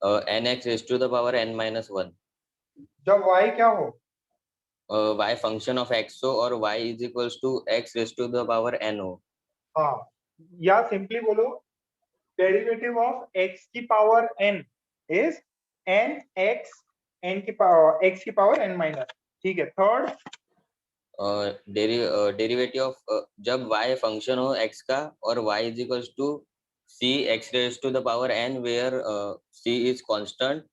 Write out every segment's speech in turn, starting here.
nx raised to the power n minus 1. जब y क्या हो, y function of x हो और y is equals to x raised to the power n हो. हाँ, या सिंपली बोलो डेरिवेटिव ऑफ x की power n is n x x की पावर n माइनस. ठीक है. थर्ड, डेरिवेटिव ऑफ जब y फंक्शन हो x का और y is equals to c x raised to the power n where c is constant.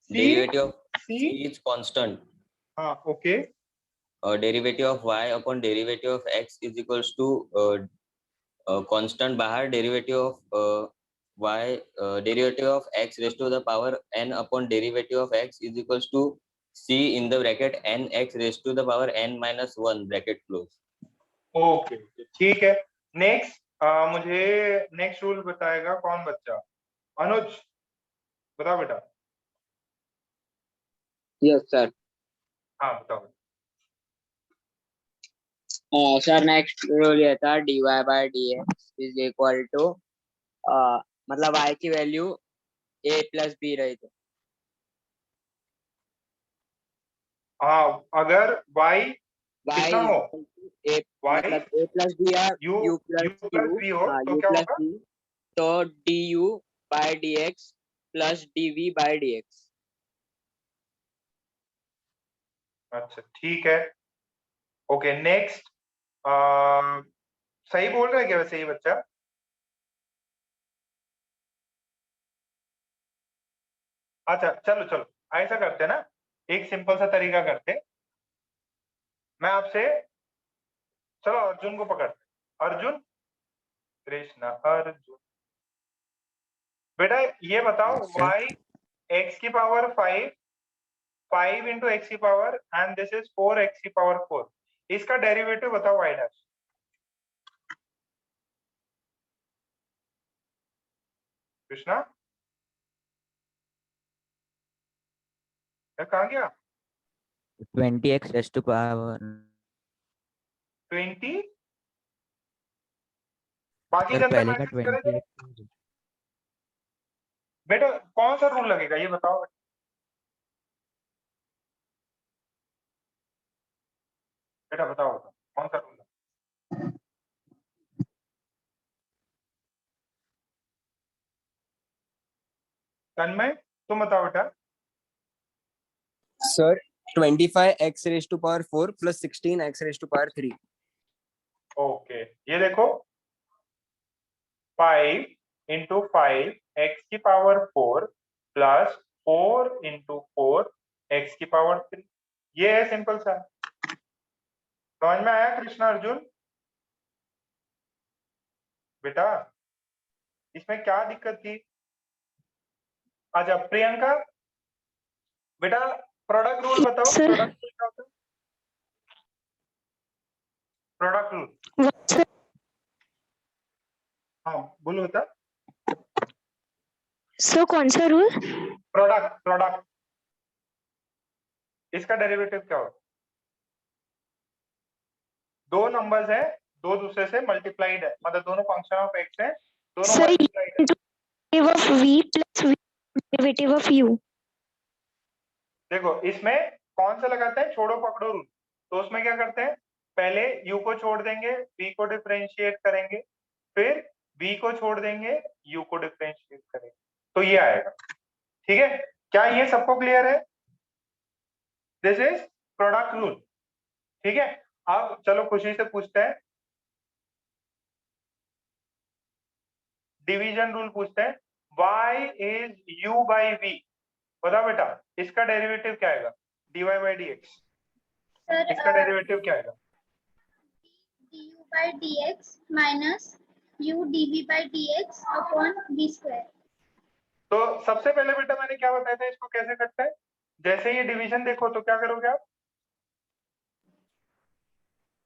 Derivative of c c is constant. हाँ okay. Derivative of y upon derivative of x is equals to constant बाहर. Derivative of y derivative of x raised to the power n upon derivative of x is equals to c in the bracket n x raised to the power n minus 1 bracket close. Okay, ठीक है. Next, मुझे next rule बताएगा कौन बच्चा? अनुज, बताओ बेटा. Yes sir. हाँ बताओ. सर नेक्स्ट रूल ये था dy by dx is equal to मतलब y की वैल्यू a प्लस बी रही तो. हाँ, अगर y कितना हो, a y मतलब a प्लस बी या u u plus plus v हो तो u क्या प्लस होगा? बी तो du by dx plus dv by dx. अच्छा ठीक है. ओके नेक्स्ट, सही बोल रहा है क्या वैसे ये बच्चा? अच्छा चलो चलो, ऐसा करते हैं ना, एक सिंपल सा तरीका करते. मैं आपसे, चलो अर्जुन को पकड़ते. अर्जुन, कृष्णा अर्जुन, बेटा ये बताओ y x की पावर 5 इंटू एक्स की power and this is 4 x की पावर 4, इसका डेरिवेटिव बताओ y डैश. कृष्णा कहाँ गया? 20x raised to power 20, बाकी सर जनता पहले का मैसेज करे. 20x. बेटा कौन सा रूल लगेगा ये बताओ. बेटा बताओ बताओ कौन सा रूल है? तन्मय तुम बताओ बेटा. Sir 25x raised to power 4 plus 16x raised to power 3. Okay, ये देखो 5 इंटू 5 एक्स की पावर 4 प्लस 4 इंटू 4 एक्स की पावर 3, ये है सिंपल सा. समझ में आया कृष्णा अर्जुन? बेटा इसमें क्या दिक्कत थी? अच्छा प्रियंका, बेटा प्रोडक्ट रूल बताओ. प्रोडक्ट रूल क्या होता है? प्रोडक्ट रूल, हाँ बोलो बेटा. सर कौन सा रूल? प्रोडक्ट, प्रोडक्ट, इसका डेरिवेटिव क्या होता है? दो नंबर्स है, दो दूसरे से मल्टीप्लाइड है, मतलब दोनों फंक्शन ऑफ एक्स है, दोनों मल्टीप्लाइड है. Derivative of v plus v derivative of u. देखो इसमें कौन सा लगाते हैं छोड़ो पकड़ो रूल. तो उसमें क्या करते हैं, पहले u को छोड़ देंगे, v को डिफरेंशिएट करेंगे, फिर v को छोड़ देंगे, u को डिफरेंशिएट करेंगे, तो ये आएगा. ठीक है, क्या ये सबको क्लियर है? This is product rule. ठीक है, अब चलो खुशी से पूछते हैं, डिवीजन रूल पूछते हैं. y is u by v, बताओ बेटा इसका डेरिवेटिव क्या आएगा? dy बाई dx, इसका डेरिवेटिव क्या आएगा? du by dx minus u dv by dx upon v square. तो सबसे पहले बेटा मैंने क्या बताया था, इसको कैसे करते हैं. जैसे ये डिवीजन देखो तो क्या करोगे आप?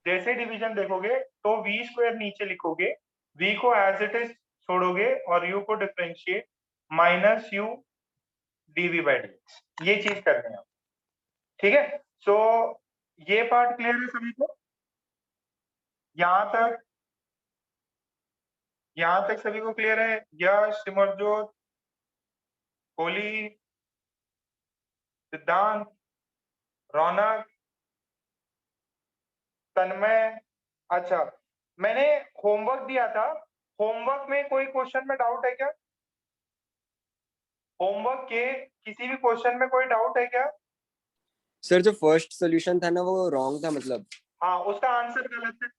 जैसे डिवीजन देखोगे तो v स्क्वायर नीचे लिखोगे, v को एज इट इज छोड़ोगे और u को differentiate minus u dv by dx, ये चीज करनी है. ठीक है, सो ये पार्ट क्लियर है सभी को? यहाँ तक सभी को क्लियर है? यश, सिमरजोत, कोहली, सिद्धांत, रौनक, तन्मय। अच्छा, मैंने होमवर्क दिया था, होमवर्क में कोई क्वेश्चन में डाउट है क्या? होमवर्क के किसी भी क्वेश्चन में कोई डाउट है क्या? सर जो फर्स्ट सोल्यूशन था ना वो रॉन्ग था, मतलब हाँ, उसका आंसर गलत है।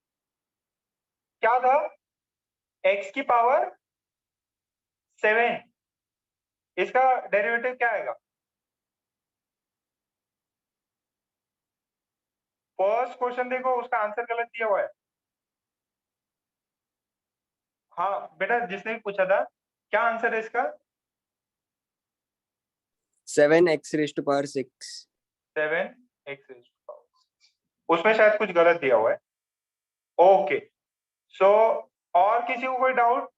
क्या था? x की पावर 7, इसका डेरिवेटिव क्या आएगा? फर्स्ट क्वेश्चन देखो, उसका आंसर गलत दिया हुआ है। हाँ बेटा, जिसने भी पूछा था, क्या आंसर है इसका? 7x⁶ 7x, उसमें शायद कुछ गलत दिया हुआ है। ओके, सो और किसी को कोई डाउट?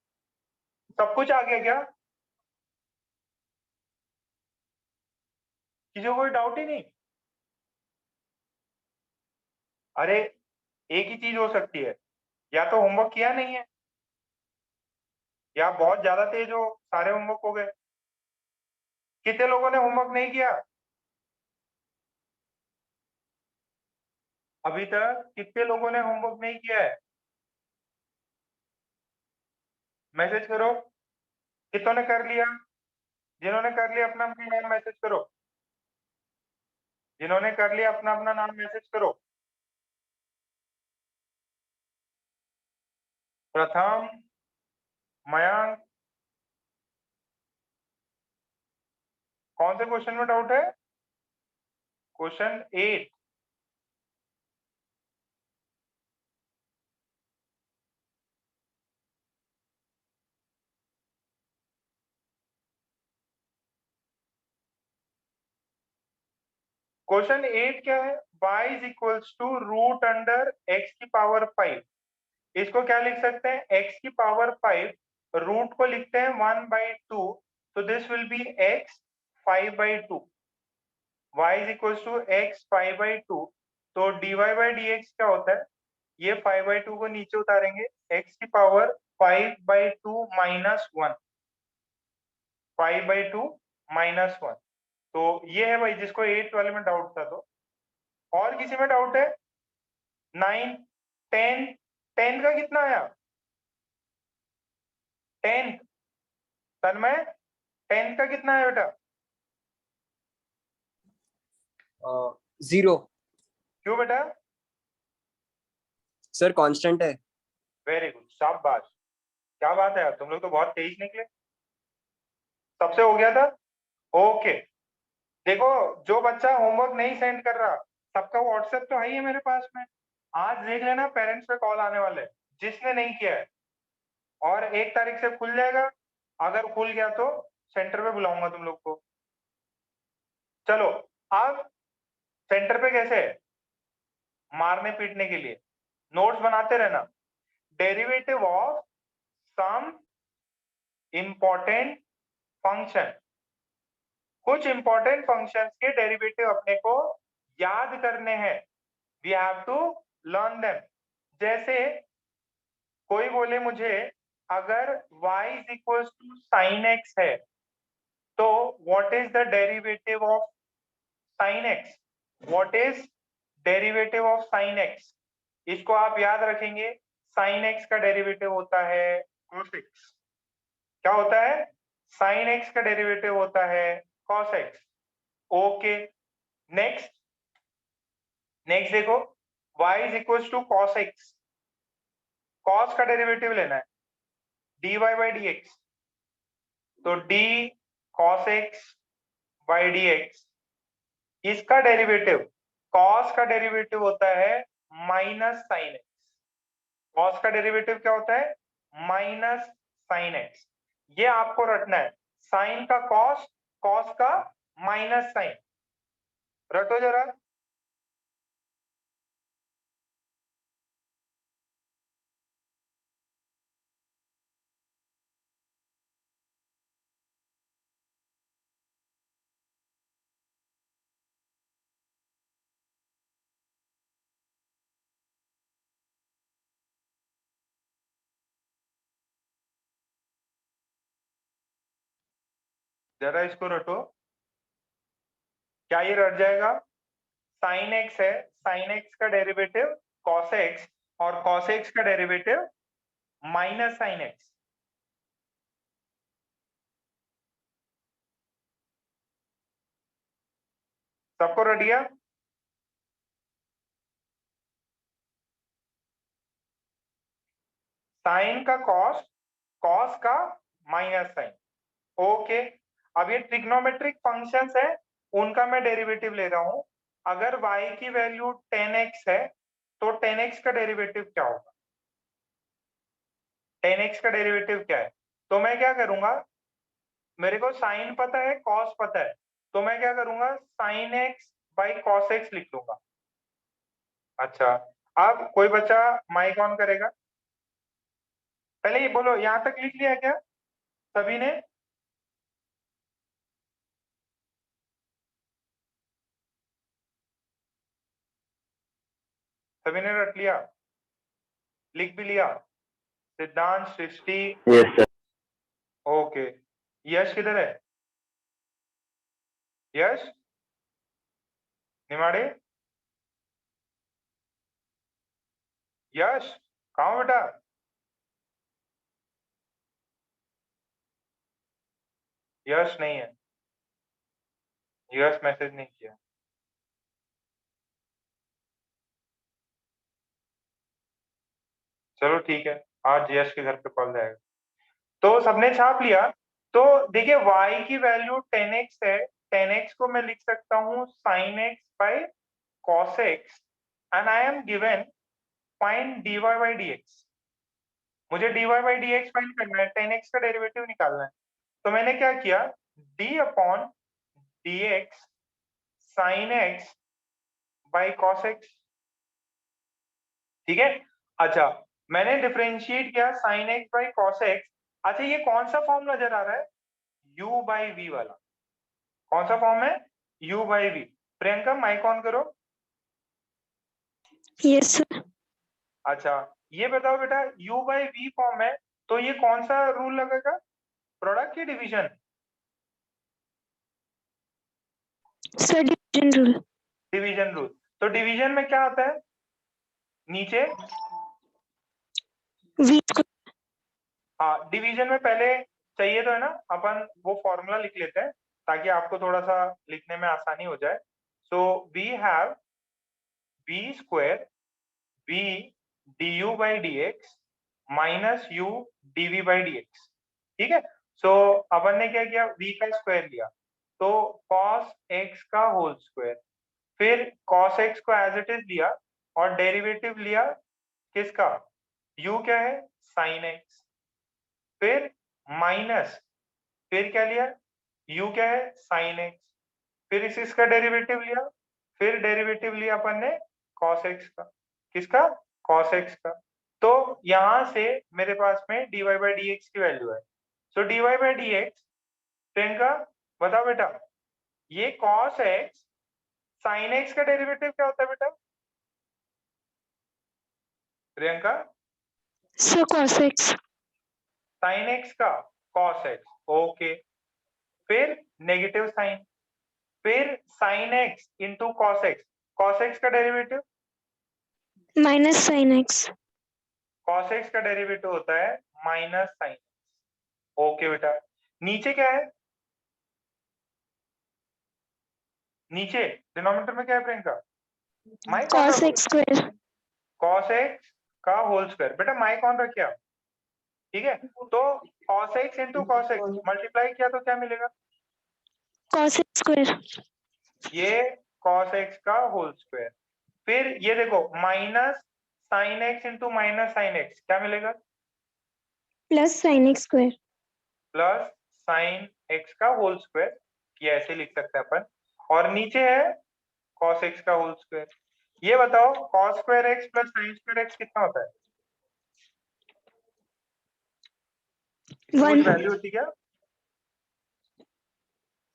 सब कुछ आ गया क्या? किसी को कोई डाउट ही नहीं? अरे, एक ही चीज हो सकती है, या तो होमवर्क किया नहीं है, या बहुत ज्यादा तेज हो, सारे होमवर्क हो गए। कितने लोगों ने होमवर्क नहीं किया अभी तक? कितने लोगों ने होमवर्क नहीं किया है? मैसेज करो, कितनों ने कर लिया? जिन्होंने कर लिया अपना अपना नाम मैसेज करो, जिन्होंने कर लिया अपना अपना नाम मैसेज करो। प्रथम, मयांक, कौन से क्वेश्चन में डाउट है? क्वेश्चन 8। क्वेश्चन 8 क्या है? y is equals to root under x की पावर 5। इसको क्या लिख सकते हैं? x की पावर 5, रूट को लिखते हैं 1/2, तो this will be x 5/2। y is equals to x 5/2, तो dy बाई dx क्या होता है? ये 5/2 को नीचे उतारेंगे, x की पावर 5/2 माइनस 1, 5/2 माइनस 1। तो ये है भाई, जिसको 8 वाले में डाउट था। तो और किसी में डाउट है? 9, 10, 10 का कितना आया? 10, तन्मय, 10 का कितना है बेटा? 0 क्यों बेटा? सर कांस्टेंट है। वेरी गुड, शाबाश, क्या बात है यार, तुम लोग तो बहुत तेज निकले। सबसे हो गया था। ओके, देखो, जो बच्चा होमवर्क नहीं सेंड कर रहा, सबका व्हाट्सएप तो है ही है मेरे पास में। आज देख लेना, पेरेंट्स पे कॉल आने वाले हैं, जिसने नहीं किया है। और 1 तारीख से खुल जाएगा, अगर खुल गया तो सेंटर पे बुलाऊंगा तुम लोग को। चलो, अब सेंटर पे कैसे है? मारने पीटने के लिए नोट्स बनाते रहना। Derivative of some important function, कुछ इंपॉर्टेंट फंक्शंस के डेरिवेटिव अपने को याद करने हैं। We have to learn them. जैसे कोई बोले मुझे, अगर y is equal to sine X है, तो what is the derivative of sine X? What is derivative of sine X? इसको आप याद रखेंगे, साइन एक्स का डेरिवेटिव होता है cos x। क्या होता है? साइन एक्स का डेरिवेटिव होता है cos x। Okay, next, next देखो, y is equal to cos x, cos का डेरिवेटिव लेना है, dy बाई dx, तो d cos x by dx, इसका डेरिवेटिव, cos का डेरिवेटिव होता है माइनस साइन एक्स। cos का डेरिवेटिव क्या होता है? Minus sine x. ये आपको रटना है, साइन का cos, cos का माइनस साइन, रटो जरा। जरा इसको रटो, क्या ये रट जाएगा? साइन एक्स है, साइन एक्स का डेरिवेटिव कॉस एक्स, और कॉस एक्स का डेरिवेटिव माइनस साइन एक्स। सबको रट गया? साइन का कॉस, कॉस का माइनस साइन। ओके, अब ये ट्रिग्नोमेट्रिक फंक्शंस है, उनका मैं डेरिवेटिव ले रहा हूं। अगर y की वैल्यू 10x है तो 10x का डेरिवेटिव क्या होगा? 10x का डेरिवेटिव क्या है? तो मैं क्या करूंगा, मेरे को साइन पता है, कॉस पता है, तो मैं क्या करूंगा, sign x by cos x लिख लूंगा। अच्छा, अब कोई बच्चा माइक ऑन करेगा? पहले ये बोलो, यहां तक लिख लिया क्या सभी ने? सभी ने रट लिया, लिख भी लिया? सिद्धांत, सृष्टि, Yes, sir. ओके। यश किधर है? यश, निमाड़े, यश कहाँ हो बेटा? यश नहीं है, यश मैसेज नहीं किया। चलो ठीक है, आज यश के घर पे कॉल जाएगा। तो सबने छाप लिया। तो देखिए y की वैल्यू 10x है, 10x को मैं लिख सकता हूँ sin x by cos x, and I am given find dy by dx। मुझे dy by dx फाइंड करना है, 10x का डेरिवेटिव निकालना है। तो मैंने क्या किया, d upon dx sin x by cos x। ठीक है, अच्छा मैंने डिफरेंशिएट किया sin x by cos x। अच्छा, ये कौन सा फॉर्म नजर आ रहा है? u बाई v वाला। कौन सा फॉर्म है? u by v। Priyanka mic on करो। Yes, sir. अच्छा, ये बताओ बेटा, u बाई v फॉर्म है तो ये कौन सा रूल लगेगा, प्रोडक्ट की division? Sir, division rule. Division rule. तो डिवीजन में क्या आता है नीचे? V square. हाँ, डिवीजन में पहले चाहिए तो है ना, अपन वो फॉर्मूला लिख लेते हैं ताकि आपको थोड़ा सा लिखने में आसानी हो जाए। So we have v square v du by dx minus u dv by dx। ठीक है, सो अपन ने क्या किया, v का स्क्वायर लिया तो cos x का होल स्क्वायर, फिर cos x को एज इट इज लिया और डेरिवेटिव लिया किसका, u क्या है, sin x, फिर माइनस, फिर क्या लिया, u क्या है, sin x, फिर इसका डेरिवेटिव लिया, फिर डेरिवेटिव लिया अपन ने cos x का। किसका? cos x का। तो यहां से मेरे पास में dy by dx की वैल्यू है। सो dy by dx, प्रियंका बताओ बेटा, ये cos x sin x का डेरिवेटिव क्या होता है बेटा? Priyanka, Sir, cos x. sin x का cos x, ओके, फिर नेगेटिव साइन, फिर sin x into cos x का derivative, Minus sin x. cos x का डेरिवेटिव होता है माइनस साइन। ओके बेटा, नीचे क्या है, नीचे डिनोमिनेटर में क्या है प्रियंका? माइक ऑन Cos रखो। x square. cos x का होल स्क्वायर, बेटा माइक ऑन रखिए आप। ठीक है, तो cos x into cos x multiply किया तो क्या मिलेगा? Cos x square. ये cos x का होल स्क्वायर, फिर ये देखो minus sine x into minus sine x क्या मिलेगा? Plus sin x square. Plus sine x का होल स्क्वायर, ये ऐसे लिख सकते हैं अपन, और नीचे है cos x का होल स्क्वायर। ये बताओ cos square x plus sine square x कितना होता है? इसकी कुछ 1. वैल्यू होती क्या?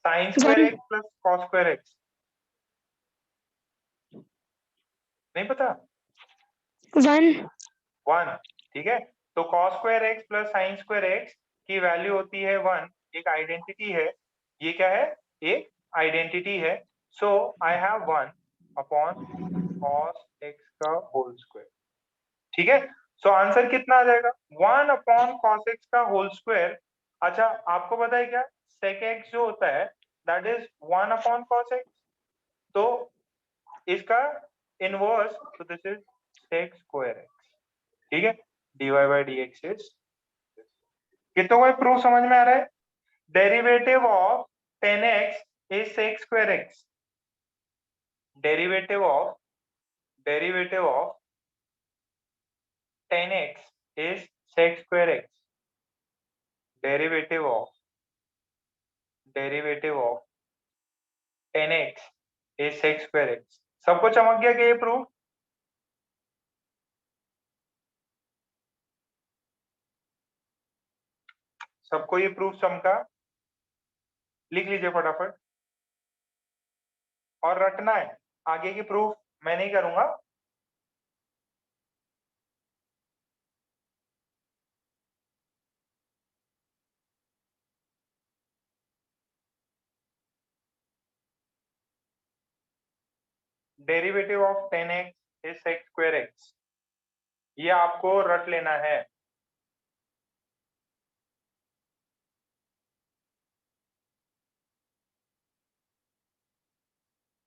Sine square 1. x plus cos square x, नहीं पता? 1. 1। ठीक है, तो cos square x plus sine square x की वैल्यू होती है 1, एक आइडेंटिटी है। ये क्या है, एक आइडेंटिटी है। So I have 1 upon cos x का होल स्क्वायर। ठीक है, सो आंसर कितना आ जाएगा, 1 अपॉन cos x का होल स्क्वायर। अच्छा, आपको पता है क्या, sec x जो होता है that is 1 upon cos x, तो इसका इनवर्स, तो this is sec square x। ठीक है, dy by dx इज, कितनों को प्रूफ समझ में आ रहा है? Derivative of 10x is sec square x। Derivative of 10x is sec square x. Derivative of 10x is sec square x. सबको चमक गया कि ये प्रूफ? सबको ये प्रूफ चमका? लिख लीजिए फटाफट, और रटना है। आगे की प्रूफ मैं नहीं करूंगा। Derivative of 10x is sec square x, ये आपको रट लेना है।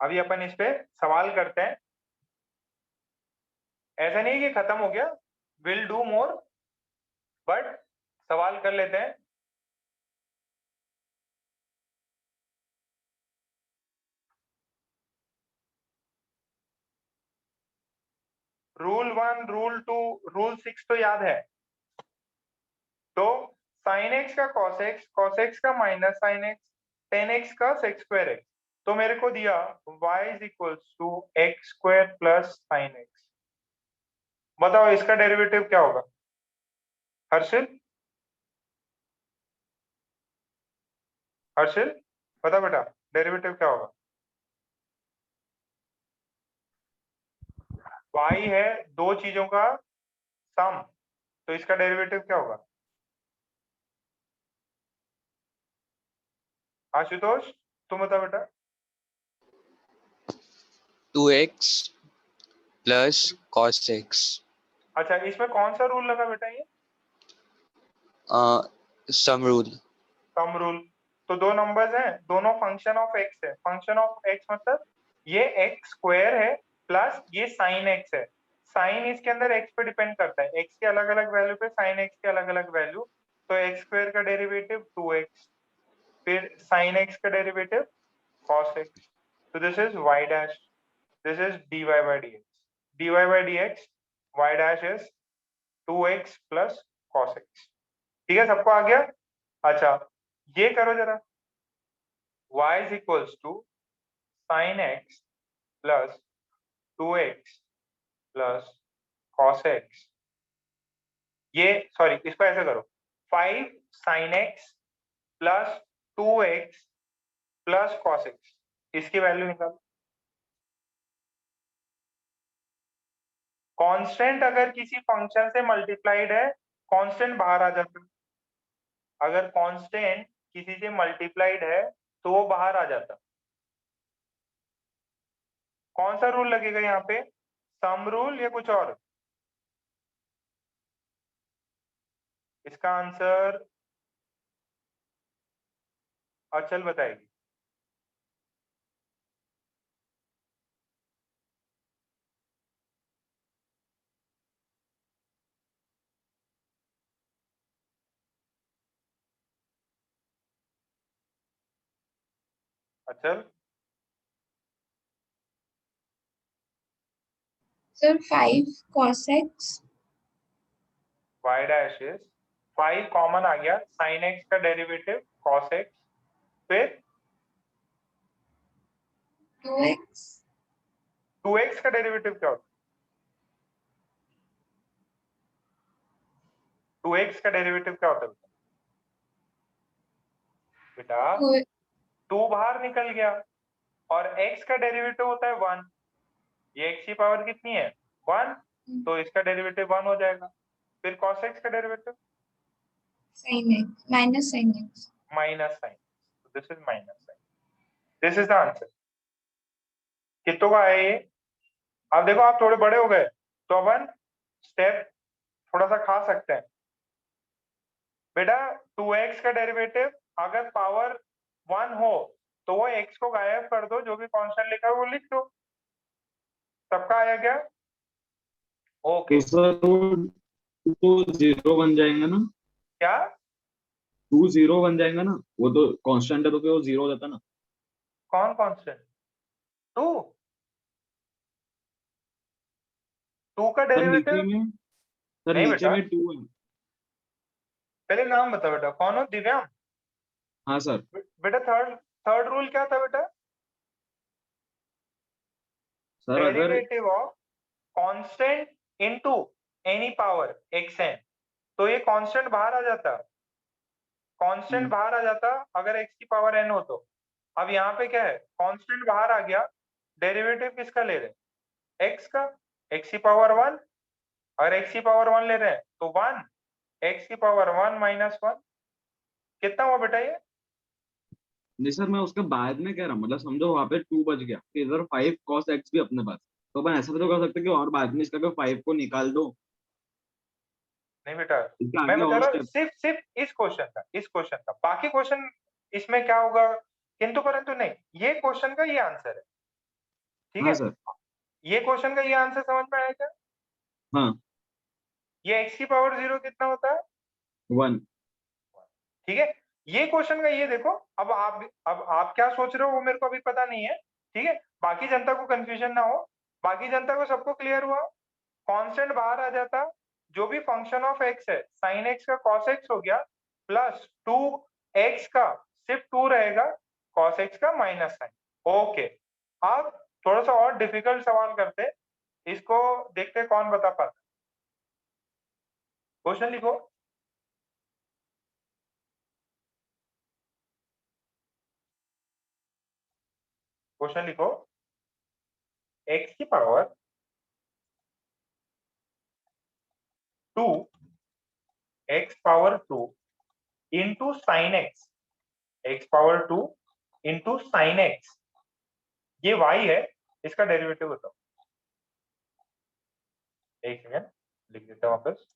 अभी अपन इस पे सवाल करते हैं। ऐसा नहीं कि खत्म हो गया, विल डू मोर, बट सवाल कर लेते हैं। रूल 1, रूल 2, रूल 6 तो याद है। तो sin x का cos x का माइनस sin x, 10x का sec स्क्वायर x। तो मेरे को दिया y is equals to x square plus sin x। बताओ इसका डेरिवेटिव क्या होगा? हर्षिल, बता बेटा, डेरिवेटिव क्या होगा? y है दो चीजों का सम, तो इसका डेरिवेटिव क्या होगा? आशुतोष, तुम बता बेटा। 2x plus cos x। अच्छा, इसमें कौन सा रूल लगा बेटा? ये सम रूल। Sum rule. तो दो नंबर्स हैं, दोनों फंक्शन ऑफ एक्स है। फंक्शन ऑफ एक्स मतलब ये एक्स स्क्वायर है प्लस ये साइन एक्स है। साइन इसके अंदर एक्स पे डिपेंड करता है, एक्स के अलग अलग वैल्यू पे साइन एक्स के अलग अलग वैल्यू। तो एक्स स्क्वायर का डेरिवेटिव 2x, फिर साइन एक्स का डेरिवेटिव cos x। तो this is y dash, this is dy by dx। dy by dx y dash is 2x plus cos x। ठीक है, सबको आ गया? अच्छा, ये करो जरा, y is equals to sin x plus 2x plus cos x। ये सॉरी, इसको ऐसे करो, 5 sin x plus 2x plus cos x, इसकी वैल्यू निकालो। कांस्टेंट अगर किसी फंक्शन से मल्टीप्लाइड है, कांस्टेंट बाहर आ जाता है। अगर कांस्टेंट किसी से मल्टीप्लाइड है तो वो बाहर आ जाता। कौन सा रूल लगेगा यहाँ पे, सम रूल या कुछ और? इसका आंसर अचल बताएगी। अचल, Sir, 5 cos x y dash is 5 common आ गया, sin x का डेरिवेटिव cos x, फिर 2x 2x का डेरिवेटिव क्या होता है? 2x का डेरिवेटिव क्या होता है बेटा? 2 बाहर निकल गया, और x का डेरिवेटिव होता है 1। ये x की पावर कितनी है, 1, तो इसका डेरिवेटिव 1 हो जाएगा। फिर cos x का derivative sin x minus sin x। Minus sine, this is minus sine, this is the answer. कितनों का है ये? अब देखो आप थोड़े बड़े हो गए तो अपन स्टेप थोड़ा सा खा सकते हैं। बेटा 2x का डेरिवेटिव अगर पावर 1 हो तो वो x को गायब कर दो, जो भी कांस्टेंट लिखा है वो लिख दो। सबका आया क्या? ओके। तो सर वो तो जीरो बन जाएंगे ना, क्या? 2 0 बन जाएगा ना, वो तो कांस्टेंट है तो फिर वो जीरो हो जाता ना। कौन कांस्टेंट? 2? 2 का सर नीचे डेरिवेटिव? में, सर नहीं नीचे बेटा, में 2 है। पहले नाम बता बेटा, कौन हो? दिव्यांग? हाँ सर। बेटा थर्ड थर्ड रूल क्या था बेटा? सर अगर derivative of constant into any power xn। तो ये कांस्टेंट बाहर आ जाता, कांस्टेंट बाहर आ जाता अगर x की पावर n हो तो। अब यहाँ पे क्या है, कांस्टेंट बाहर आ गया, डेरिवेटिव किसका ले रहे हैं? x का, x की पावर 1। अगर x की पावर 1 ले रहे हैं तो 1, x की पावर 1 माइनस 1, कितना हुआ बेटा ये? नहीं सर, मैं उसके बाद में कह रहा हूँ, मतलब समझो वहां पे 2 बच गया, फिर इधर 5 cos x भी अपने पास, तो अपन ऐसा भी तो कर सकते हैं कि और बाद में इसका भी 5 को निकाल दो, नहीं बेटा, इसके मैं आगे बता और रहा हूँ स्टेप। सिर्फ सिर्फ इस क्वेश्चन का, बाकी क्वेश्चन इसमें क्या होगा किंतु परंतु नहीं, ये क्वेश्चन का ये आंसर है। ठीक हाँ है, सर। ये क्वेश्चन का ये आंसर समझ में आया क्या? हाँ। ये x की पावर 0 कितना होता है? 1। ठीक है, ये क्वेश्चन का ये देखो। अब आप क्या सोच रहे हो वो मेरे को अभी पता नहीं है। ठीक है, बाकी जनता को कंफ्यूजन ना हो, बाकी जनता को सबको क्लियर हुआ। कांस्टेंट बाहर आ जाता, जो भी फंक्शन ऑफ x है, साइन x का cos x हो गया, प्लस 2x का सिर्फ 2 रहेगा, cos x का माइनस साइन। ओके, अब थोड़ा सा और डिफिकल्ट सवाल करते, इसको देखते कौन बता पाता। क्वेश्चन लिखो। क्वेश्चन लिखो, x की power 2, x power 2 into sine x, x power 2 into sine x, ये y है, इसका डेरिवेटिव बताओ। एक सेकेंड लिख देता हूं वापस।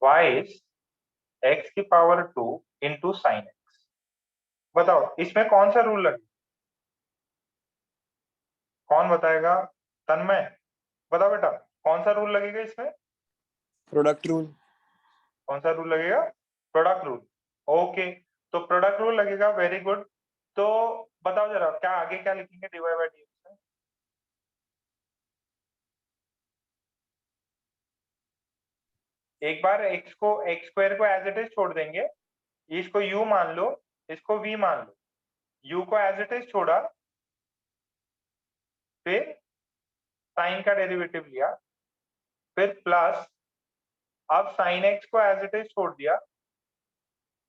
y इज x की पावर 2 इंटू साइन एक्स। बताओ इसमें कौन सा रूल लगेगा? कौन बताएगा? तन्मय बताओ बेटा, कौन सा रूल लगेगा इसमें? Product rule. कौन सा रूल लगेगा? Product rule. ओके, तो प्रोडक्ट रूल लगेगा, वेरी गुड। तो बताओ जरा क्या आगे क्या लिखेंगे dy बाई dx में? एक बार x को x स्क्वायर को एज इट इज छोड़ देंगे, इसको u मान लो, इसको v मान लो, u को एज इट इज छोड़ा, फिर साइन का डेरिवेटिव लिया, फिर प्लस, अब साइन x को एज इट इज छोड़ दिया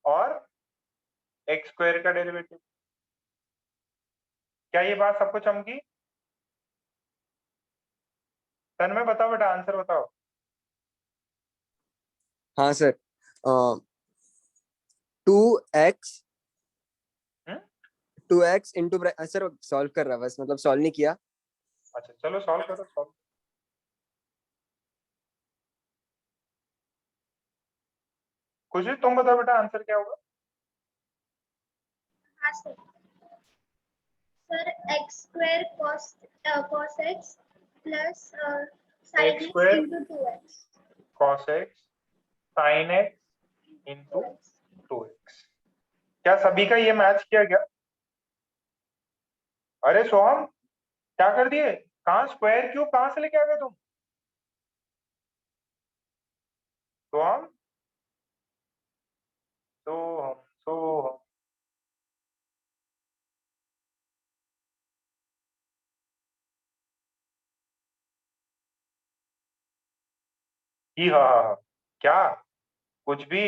और x स्क्वायर का डेरिवेटिव। क्या ये बात सबको चमकी? तन्मय बताओ बेटा, आंसर बताओ। हाँ सर, 2x, हम्म? 2x इंटू, सर सॉल्व कर रहा बस, मतलब सॉल्व नहीं किया। अच्छा चलो सॉल्व करो, सॉल्व। कुछ भी तुम बताओ बेटा, आंसर क्या होगा? हाँ sir. Sir x square cos x plus sin x x square into 2x cos x sin x into 2x। 2x। क्या सभी का ये मैच किया गया? अरे सोहम क्या कर दिए? कहाँ स्क्वायर क्यूब कहाँ से लेके आ गए तुम? सोहम, सोहम, सोहम। ही हाँ हाँ हाँ। क्या कुछ भी?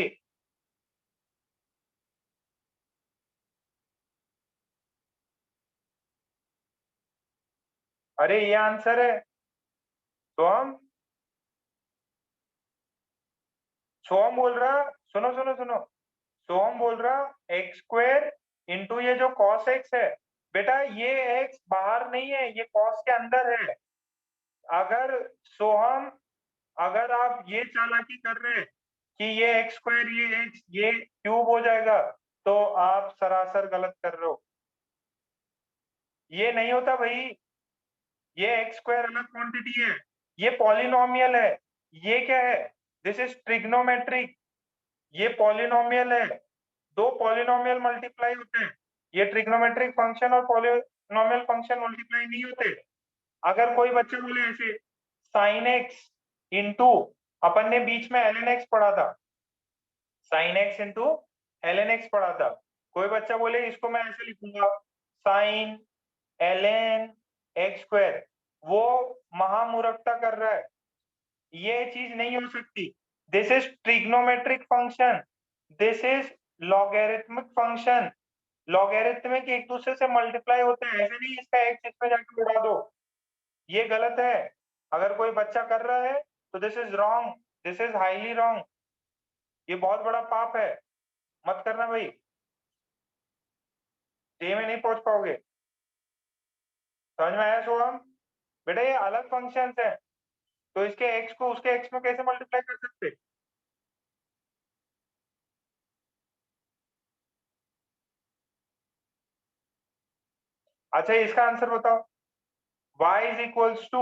अरे ये आंसर है सोहम। सोहम बोल रहा, सुनो सुनो सुनो, सोहम बोल रहा एक्स स्क्वायर इंटू ये जो कॉस एक्स है, बेटा ये एक्स बाहर नहीं है, ये कॉस के अंदर है। अगर सोहम, अगर आप ये चालाकी कर रहे हैं कि ये एक्स स्क्वायर ये एक्स ये क्यूब हो जाएगा, तो आप सरासर गलत कर रहे हो। ये नहीं होता भाई, ये एक्स स्क्वायर अलग क्वांटिटी है, ये पॉलिनोमियल है। ये क्या है? दिस इज ट्रिग्नोमेट्रिक, ये पॉलिनोमियल है। दो पॉलिनोमियल मल्टीप्लाई होते हैं, ये ट्रिग्नोमेट्रिक फंक्शन और पॉलिनोमियल फंक्शन मल्टीप्लाई नहीं होते। अगर कोई बच्चा बोले ऐसे साइन एक्स इंटू, अपन ने बीच में ln x पढ़ा था, sine x into ln x पढ़ा था, कोई बच्चा बोले इसको मैं ऐसे लिखूंगा साइन ln x स्क्वायर, वो महामूर्खता कर रहा है, ये चीज नहीं हो सकती। This is trigonometric function, this is logarithmic function. Logarithmic एक दूसरे से मल्टीप्लाई होते हैं, ऐसे नहीं इसका एक्स इसमें जाके उड़ा दो, ये गलत है। अगर कोई बच्चा कर रहा है तो this is wrong, this is highly wrong, ये बहुत बड़ा पाप है, मत करना भाई, ये में नहीं पहुंच पाओगे। समझ में आया सोहम? बेटा ये अलग फंक्शंस हैं, तो इसके एक्स को उसके एक्स में कैसे मल्टीप्लाई कर सकते? अच्छा इसका आंसर बताओ, y is equals to,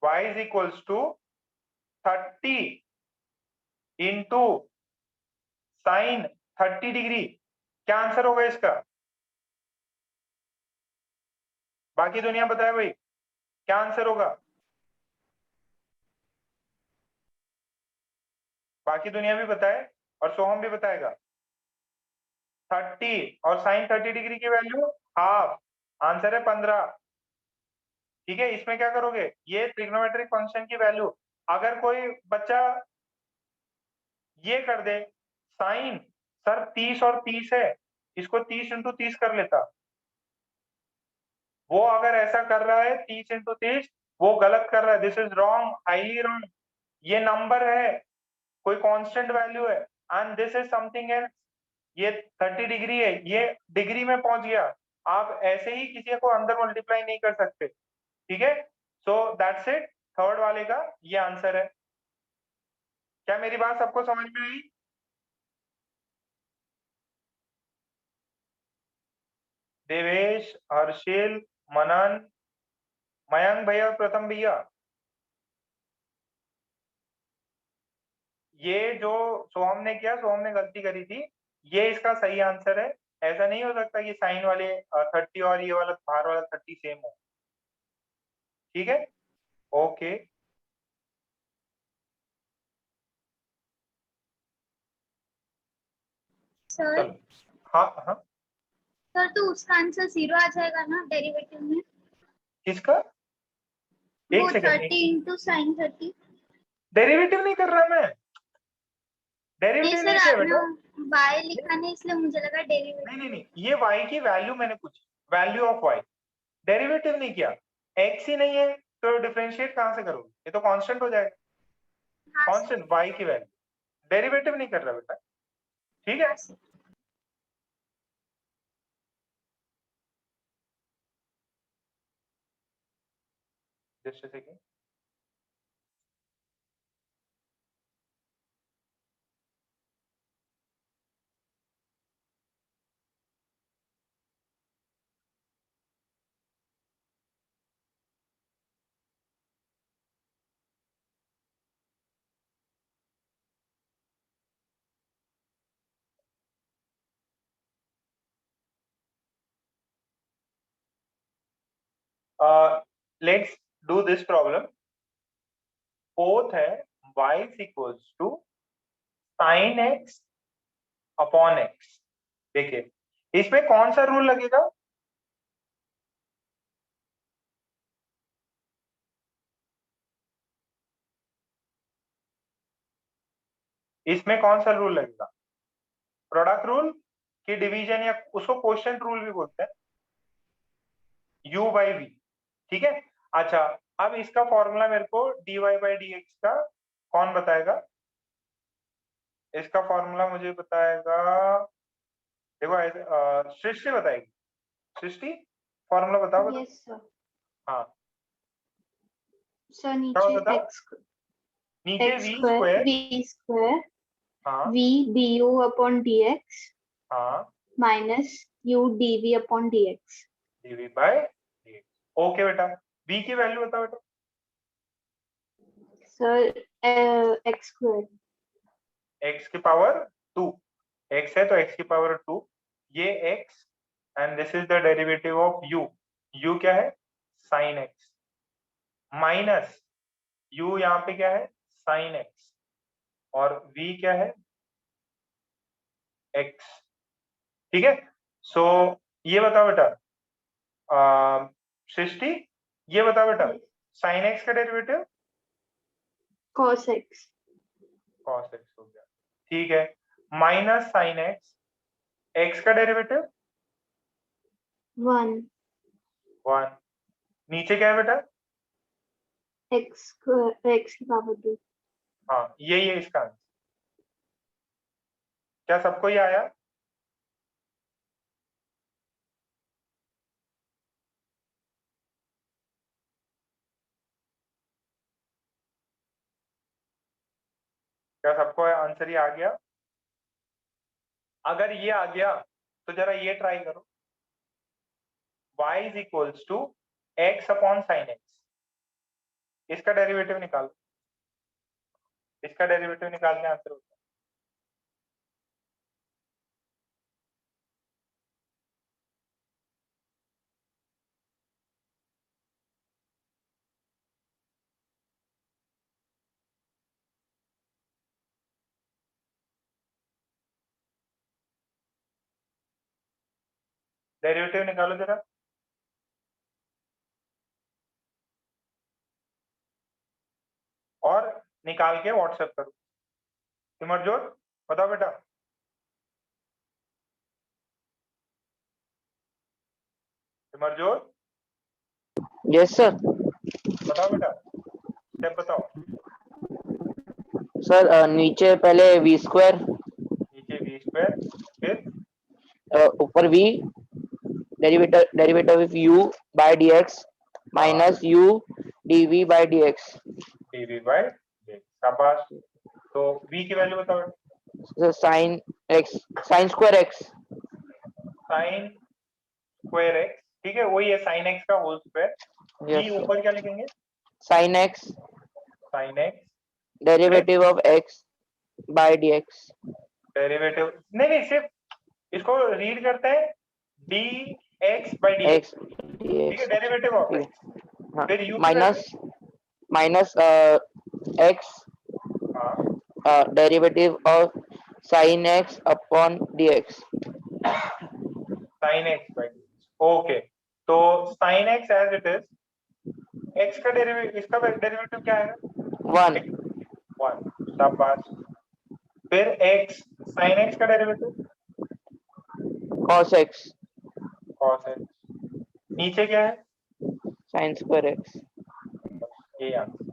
y is equals to 30 into sine 30 degree, क्या आंसर होगा इसका? बाकी दुनिया बताए भाई, क्या आंसर होगा? बाकी दुनिया भी बताए और सोहम भी बताएगा। 30 और साइन 30 डिग्री की वैल्यू हाफ, आंसर है 15। ठीक है, इसमें क्या करोगे, ये ट्रिग्नोमेट्रिक फंक्शन की वैल्यू, अगर कोई बच्चा ये कर दे साइन, सर 30 और 30 है, इसको 30 इंटू 30 कर लेता, वो अगर ऐसा कर रहा है 30 इंटू 30, वो गलत कर रहा है, this is wrong, highly wrong. ये नंबर है, कोई कांस्टेंट वैल्यू है, and this is something else. ये 30 डिग्री है, ये डिग्री में पहुंच गया, आप ऐसे ही किसी को अंदर मल्टीप्लाई नहीं कर सकते। ठीक है, सो दैट्स इट, थर्ड वाले का ये आंसर है। क्या मेरी बात सबको समझ में आई? देवेश, हर्षिल, मनन, मयंक भैया और प्रथम भैया, ये जो सोहम ने किया, सोहम ने गलती करी थी, ये इसका सही आंसर है। ऐसा नहीं हो सकता कि साइन वाले 30 और ये वाला बाहर वाला 30 सेम हो। ठीक है, ओके। सर, चलो, हाँ हाँ, सर तो उसका आंसर 0 आ जाएगा ना डेरिवेटिव में? किसका? वो एक सेकेंड, 30 इंटू साइन 30। डेरिवेटिव नहीं कर रहा मैं, नहीं डेरिवेटिव सर, नहीं किया आपने बेटा। वाई लिखा नहीं इसलिए मुझे लगा डेरिवेटिव। नहीं नहीं नहीं, ये y की वैल्यू मैंने पूछी, वैल्यू ऑफ y, डेरिवेटिव नहीं किया। x ही नहीं है तो डिफरेंशिएट कहां से करोगे, ये तो कांस्टेंट हो जाएगा, हाँ सर, कांस्टेंट y की वैल्यू, डेरिवेटिव नहीं कर रहा बेटा। ठीक है, हाँ sir. Just a second. Let's do this problem. Fourth है y is equals to sine x upon x। देखिए इसमें कौन सा रूल लगेगा? इसमें कौन सा रूल लगेगा? प्रोडक्ट रूल की डिवीजन, या उसको क्वोशिएंट रूल भी बोलते हैं, u बाई v। ठीक है, अच्छा अब इसका फॉर्मूला मेरे को dy बाई dx का कौन बताएगा? इसका फॉर्मूला मुझे बताएगा, देखो सृष्टि बताएगी। सृष्टि फॉर्मूला बताओ। Yes sir. हाँ सर क्या नीचे होता था? एक्स नीचे एक्स वी स्क्वायर स्क्वायर। हाँ v d u upon d x हाँ minus U D v upon d x. DV by d. Okay बेटा, v की वैल्यू बताओ बेटा। सर एक्स स्क्वायर x की पावर 2, x है तो x की पावर 2, ये x and this is the derivative of u क्या है? साइन x माइनस u यहाँ पे क्या है? साइन x और v क्या है? x। ठीक है, सो ये बताओ बेटा सृष्टि, ये बताओ बेटा साइन x का derivative cos x cos x हो गया। ठीक है, माइनस साइन x का डेरिवेटिव 1 1। नीचे क्या है बेटा? एक्स की पावर 2। हाँ यही है इसका आंसर। क्या सबको ये आया? क्या सबको आंसर ये आ गया? अगर ये आ गया तो जरा ये ट्राई करो, y is equals to X upon sine X, इसका डेरिवेटिव निकालो। इसका डेरिवेटिव निकालने आंसर होता है। डेरिवेटिव निकालो जरा। और निकाल के व्हाट्सएप करो। सिमरजोत बताओ बेटा। Simarjot yes sir. बताओ बेटा, स्टेप बताओ। सर नीचे पहले वी स्क्वायर, नीचे वी स्क्वायर, फिर ऊपर V, derivative of U by D X minus U D V by D x. DV by D. शाबाश। तो v की वैल्यू बताओ बेटा। Sine X, sine square X. Sine square X, ठीक है, वही है साइन एक्स का होल स्क्वायर। यस v ऊपर क्या लिखेंगे? Sine X sine x derivative of x by D x. Derivative नहीं, सिर्फ इसको रीड करते हैं d x by D x, ठीक है, डेरिवेटिव ऑफ एक्स। फिर u की माइनस माइनस एक्स हाँ derivative of sine x upon d x. Sine x by D x. Okay, तो sine x as it is, x का derivative, इसका derivative क्या है? 1 1। शाबाश। फिर एक्स, साइन एक्स का derivative cos x cos x. नीचे क्या है? sin square x। ये आंसर,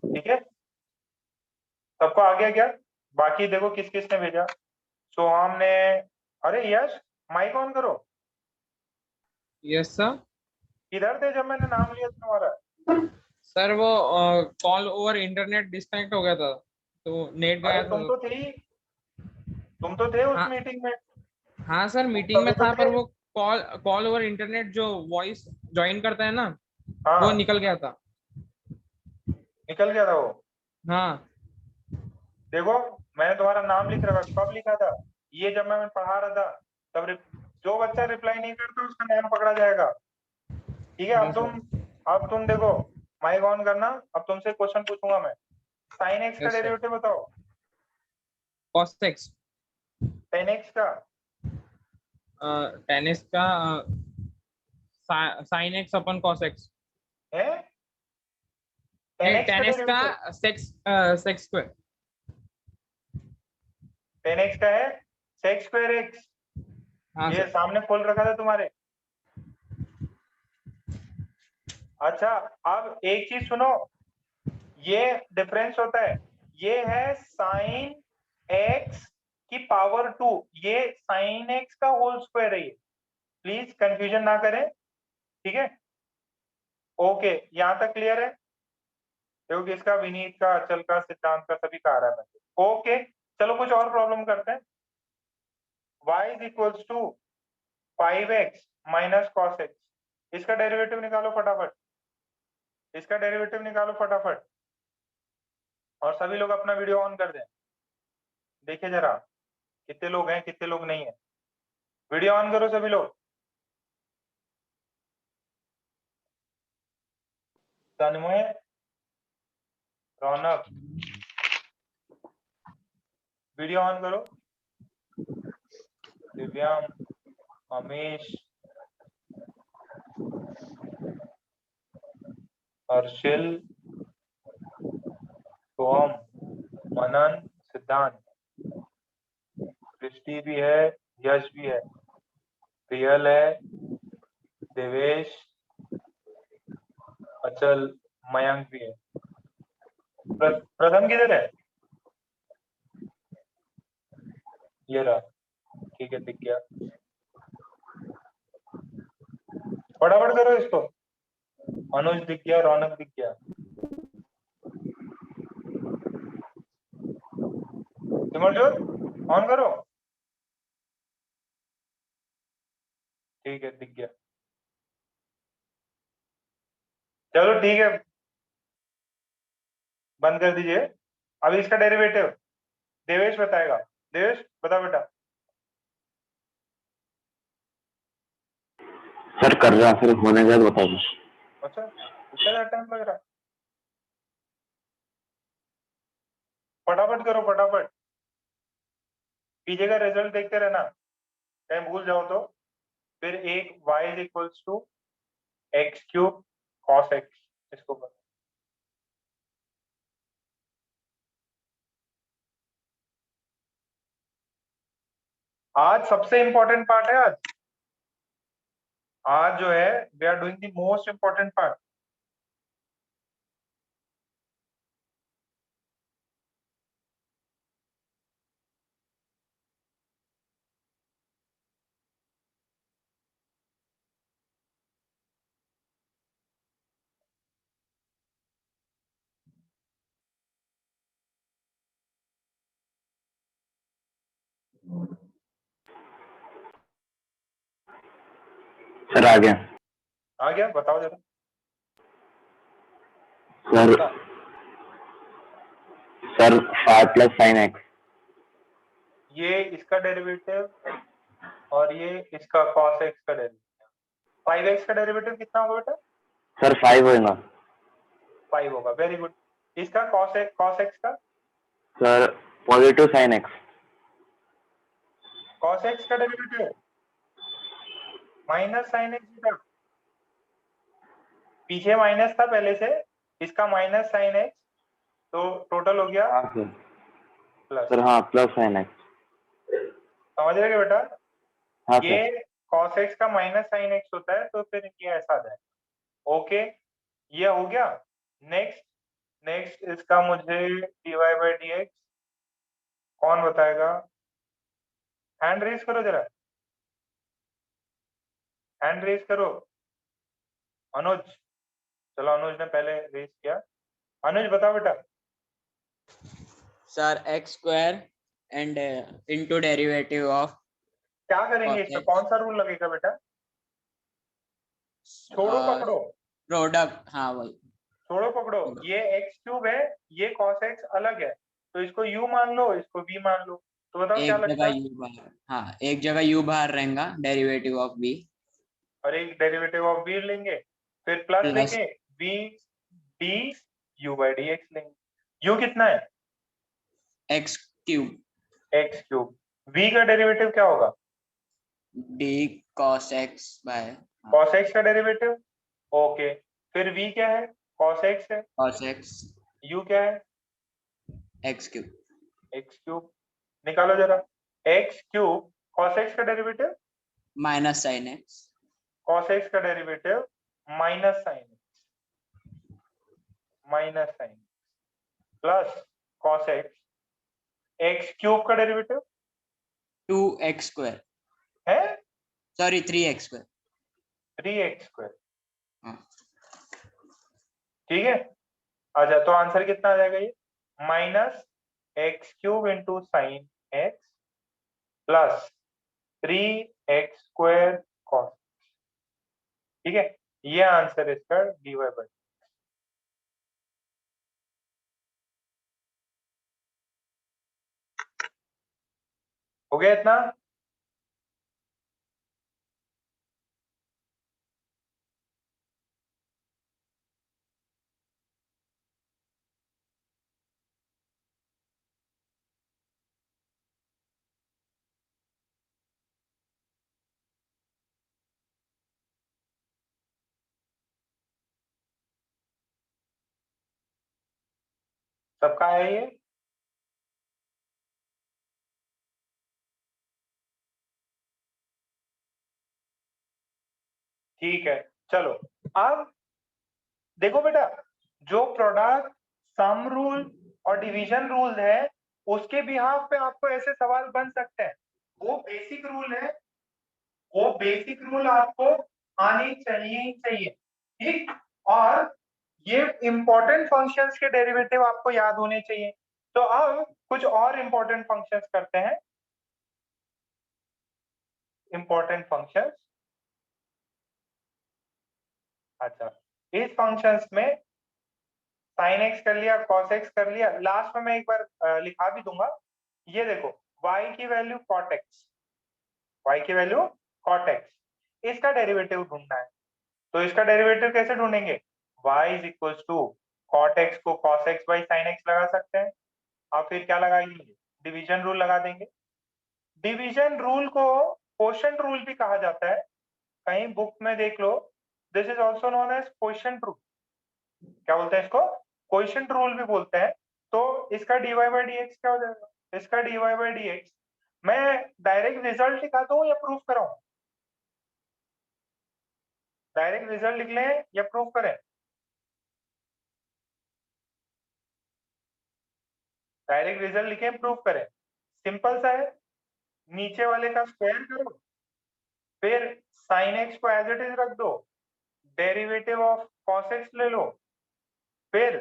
ठीक है। सबको आ गया क्या? बाकी देखो किस किस ने भेजा। सोहम ने, अरे यश माइक ऑन करो। Yes sir. किधर थे जब मैंने नाम लिया था तुम्हारा? सर वो कॉल ओवर इंटरनेट डिस्कनेक्ट हो गया था तो नेट गया अरे था। तुम तो थे उस हाँ। मीटिंग में। हाँ सर मीटिंग में तभी तो था, पर थे। वो कॉल ओवर इंटरनेट जो वॉइस ज्वाइन करता है ना, हाँ वो निकल गया था। निकल गया था वो। हाँ देखो मैंने तुम्हारा नाम लिख रखा, कब लिखा था? ये जब मैं पढ़ा रहा था तब जो बच्चा रिप्लाई नहीं करता उसका नाम पकड़ा जाएगा, ठीक है। हाँ सर। अब तुम देखो, माइक ऑन करना। अब तुमसे क्वेश्चन पूछूंगा मैं। साइन एक्स का Yes, sir. डेरिवेटिव बताओ। cos x, टेन एक्स का tan x का sin x अपन cos x है? नहीं, tan x का डेरिवेटिव sec स्क्वायर। 10x का है sec स्क्वायर x। हाँ ये सर। सामने खोल रखा था तुम्हारे। अच्छा, अब एक चीज सुनो, ये डिफरेंस होता है। ये है साइन x की पावर 2, ये sin x का होल स्क्वायर है। ये प्लीज कंफ्यूजन ना करें, ठीक है। ओके, यहाँ तक क्लियर है? क्योंकि इसका विनीत का, अचल का, सिद्धांत का सभी का आ रहा है। ओके, चलो कुछ और प्रॉब्लम करते हैं। y is equals to 5x minus cos x, इसका डेरिवेटिव निकालो फटाफट, इसका डेरिवेटिव निकालो फटाफट। और सभी लोग अपना वीडियो ऑन कर दें, देखिए जरा कितने लोग हैं कितने लोग नहीं है। वीडियो ऑन करो सभी लोग। तन्मय, रौनक, वीडियो ऑन करो। दिव्यांग, अमीश, हर्षिल, सोम, मनन, सिद्धांत, दृष्टि भी है, यश भी है, प्रियल है, देवेश, अचल, मयंक भी है। प्रथम किधर है? ये रहा, ठीक है, दिख गया। फटाफट करो इसको। अनुज दिख गया, रौनक दिख गया। सिमरजोत ऑन करो, ठीक है, दिख गया। चलो ठीक है, बंद कर दीजिए। अभी इसका डेरिवेटिव देवेश बताएगा। देवेश बता बेटा। सर कर रहा, फिर होने के बाद बता दो। अच्छा, इतना ज्यादा टाइम लग रहा है? फटाफट करो, फटाफट। पीछे का रिजल्ट देखते रहना, कहीं भूल जाओ तो। फिर एक y is equals to x cube cos X, इसको बता। आज सबसे इंपॉर्टेंट पार्ट है। आज जो है we are doing the most important part. Sir आ गया। आ गया, बताओ जरा। Sir sir 5 plus sine x, ये इसका डेरिवेटिव और ये इसका cos x का डेरिवेटिव। 5x का डेरिवेटिव कितना होगा बेटा? सर 5 होगा। 5 होगा, वेरी गुड। इसका cos x का? Sir positive sine x, cos x का डेरिवेटिव माइनस साइन एक्स बेटा। पीछे माइनस था पहले से, इसका माइनस साइन एक्स, तो टोटल हो गया हाँ सर। प्लस। सर हाँ प्लस साइन एक्स, समझ रहे बेटा? हाँ ये सर। cos x का माइनस साइन एक्स होता है, तो फिर ये ऐसा आ जाए। ओके, ये हो गया। नेक्स्ट इसका मुझे dy बाई dx कौन बताएगा? हैंड रेज करो जरा, हैंड रेज करो। अनुज, चलो अनुज ने पहले रेज किया। अनुज बताओ बेटा। Sir x square and into derivative of क्या करेंगे इसमें, कौन सा रूल लगेगा बेटा? छोड़ो पकड़ो, प्रोडक्ट, हाँ वही छोड़ो पकड़ो। ये एक्स क्यूब है, ये cos x अलग है, तो इसको u मान लो, इसको v मान लो। तो बताओ क्या एक लगता जगह है? यू बाहर, हाँ एक जगह यू बाहर रहेगा, डेरिवेटिव ऑफ बी और एक डेरिवेटिव ऑफ v लेंगे, फिर प्लस प्लस लेंगे v d u by D x लेंगे। u कितना है? X cube x cube. v का डेरिवेटिव क्या होगा? D cos x by cos x का डेरिवेटिव। ओके, फिर v क्या है? cos x है। कॉस एक्स u क्या है? X cube x cube. निकालो जरा, x क्यूब cos x का derivative, minus sine x cos x का derivative minus sine plus cos x x cube का डेरिवेटिव 2x square, है sorry 3x square. 3x²। हाँ. ठीक है, अच्छा तो आंसर कितना आ जाएगा ये, -x³ into sine x plus 3x² cos. ठीक है, ये आंसर इसका dy/। हो गया इतना। सबका है ये, ठीक है। चलो अब देखो बेटा, जो प्रोडक्ट सम रूल और डिवीजन रूल है उसके बिहाफ पे आपको ऐसे सवाल बन सकते हैं। वो बेसिक रूल है, वो बेसिक रूल आपको आनी चाहिए ही चाहिए। ठीक, और ये इंपॉर्टेंट फंक्शंस के डेरिवेटिव आपको याद होने चाहिए। तो अब कुछ और इंपॉर्टेंट फंक्शंस करते हैं। इंपॉर्टेंट फंक्शंस, अच्छा इस फंक्शंस में साइन एक्स कर लिया, कॉस एक्स कर लिया, लास्ट में मैं एक बार लिखा भी दूंगा। ये देखो y की वैल्यू cot x, y की वैल्यू cot x, इसका डेरिवेटिव ढूंढना है। तो इसका डेरिवेटिव कैसे ढूंढेंगे, y is equals to cot x को cos x by sin x लगा सकते हैं, और फिर क्या लगाएंगे, डिवीजन रूल लगा देंगे। डिवीजन रूल को क्वोशंट रूल भी कहा जाता है, कहीं बुक में देख लो, this is also known as quotient rule. क्या बोलते हैं इसको, क्वोशंट रूल भी बोलते हैं। तो इसका dy/dx क्या हो जाएगा, इसका dy/dx मैं डायरेक्ट रिजल्ट लिखा दूं या प्रूफ कराऊं, डायरेक्ट रिजल्ट लिख लें या प्रूफ करें, डायरेक्ट रिजल्ट लिखें प्रूफ करें, सिंपल सा है। नीचे वाले का स्क्वायर करो, फिर साइन एक्स को एज इट इज रख दो, डेरिवेटिव ऑफ कॉस एक्स ले लो, फिर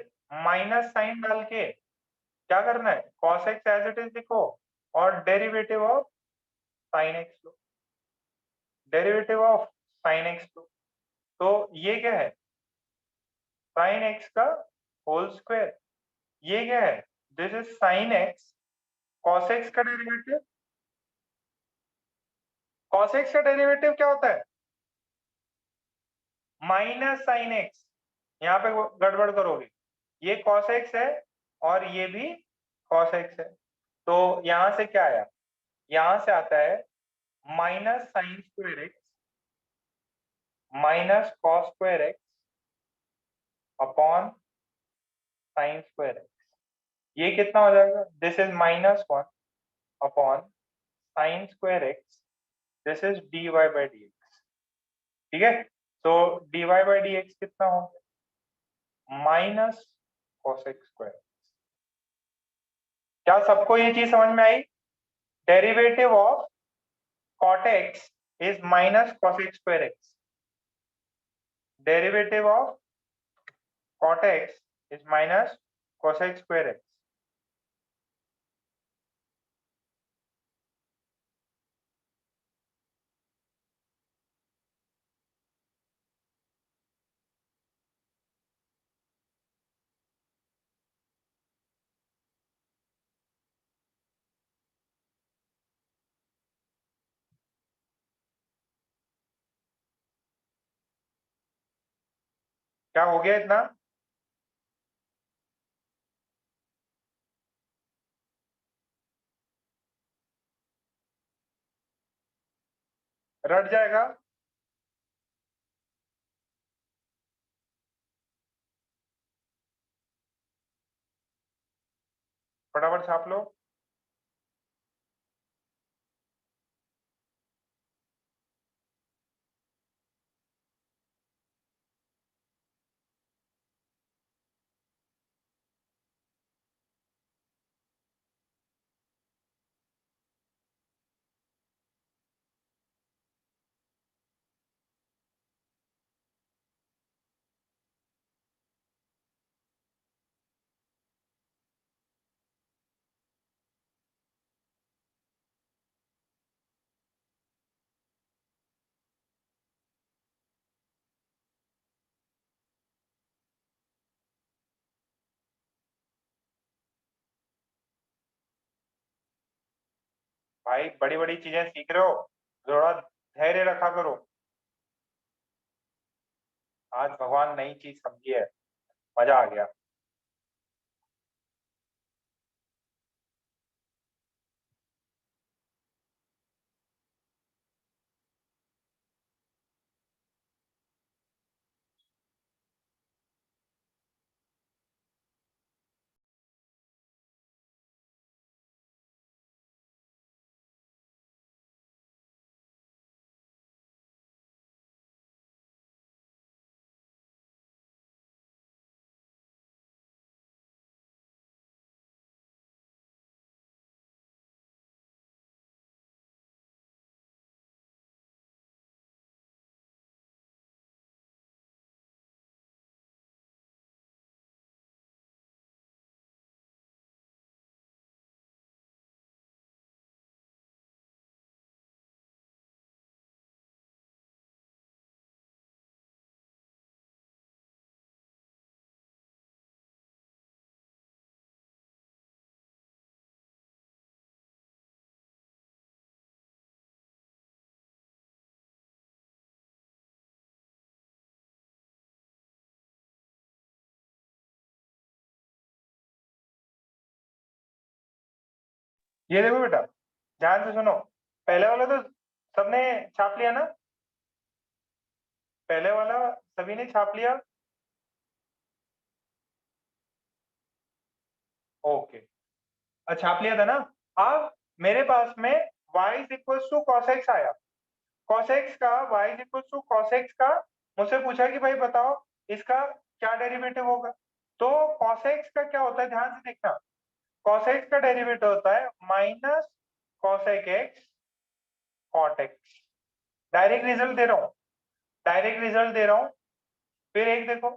माइनस साइन डाल के क्या करना है, cos x as it is लिखो और डेरिवेटिव ऑफ साइन एक्स लो, डेरिवेटिव ऑफ साइन एक्स लो। तो ये क्या है, साइन एक्स का होल स्क्वायर। ये क्या है, this is sine x, cos x का डेरिवेटिव, कॉस एक्स का डेरिवेटिव क्या होता है, माइनस साइन एक्स। यहाँ पे गड़बड़ करोगे, ये कॉस एक्स है और ये भी कॉस एक्स है, तो यहां से क्या आया, यहां से आता है minus sign square x minus cos square x upon sign square x. ये कितना हो जाएगा, this is -1 upon sine square x, this is dy/dx। ठीक है, तो dy/dx कितना हो गया, माइनस कॉस एक्स स्क्वायर। क्या सबको ये चीज समझ में आई, derivative of cot x is minus cos x square x, derivative of cot x is minus cos x square x। क्या हो गया इतना, रट जाएगा, फटाफट छाप लो। भाई बड़ी बड़ी चीजें सीख रहे हो, थोड़ा धैर्य रखा करो। आज भगवान नई चीज समझी है, मजा आ गया। ये देखो बेटा, ध्यान से सुनो। पहले वाला तो सबने छाप लिया ना? पहले वाला सभी ने छाप लिया? ओके, अच्छा छाप लिया था ना? अब मेरे पास में y is equal to cos X आया। कॉस एक्स का y is equal to cos x का मुझसे पूछा कि भाई बताओ इसका क्या डेरिवेटिव होगा। तो कॉस एक्स का क्या होता है, ध्यान से देखना। कॉस एक्स का डेरिवेटिव होता है minus cosec x cot x. Direct result दे रहा हूं, डायरेक्ट रिजल्ट दे रहा हूं। फिर एक देखो,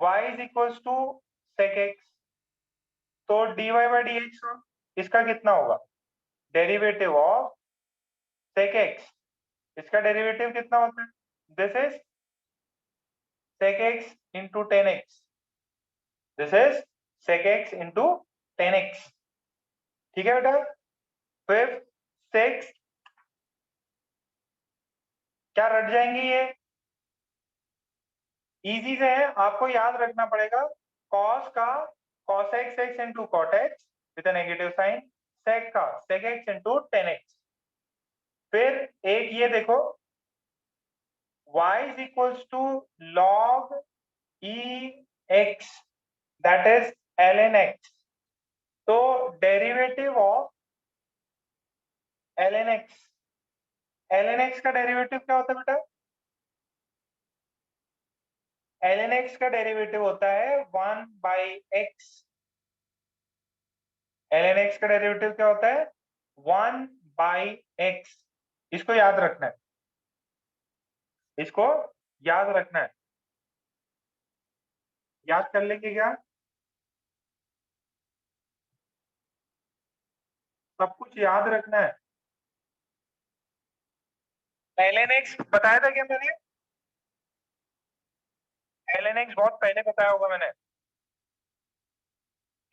y is equal to sec X, तो dy बाई डी एक्स इसका कितना होगा, डेरिवेटिव ऑफ सेक एक्स। इसका डेरिवेटिव कितना होता है, this is sec x into tan X, this is sec x into tan X. ठीक है बेटा। फिर सिक्स क्या रट जाएंगी ये, इजी से है, आपको याद रखना पड़ेगा। कॉस का cos x x into cot x with negative sine, sec का sec x into tan x. फिर एक ये देखो, y is equals to log e x, that is ln x। तो derivative of ln x, ln x का derivative क्या होता है बेटा, ln x का डेरिवेटिव होता है 1 बाई x। ln x का डेरिवेटिव क्या होता है, 1 बाई x। इसको याद रखना है, इसको याद रखना है। याद कर लेंगे क्या, सब कुछ याद रखना है। ln x बताया था क्या मैंने, ln x बहुत पहले बताया होगा मैंने।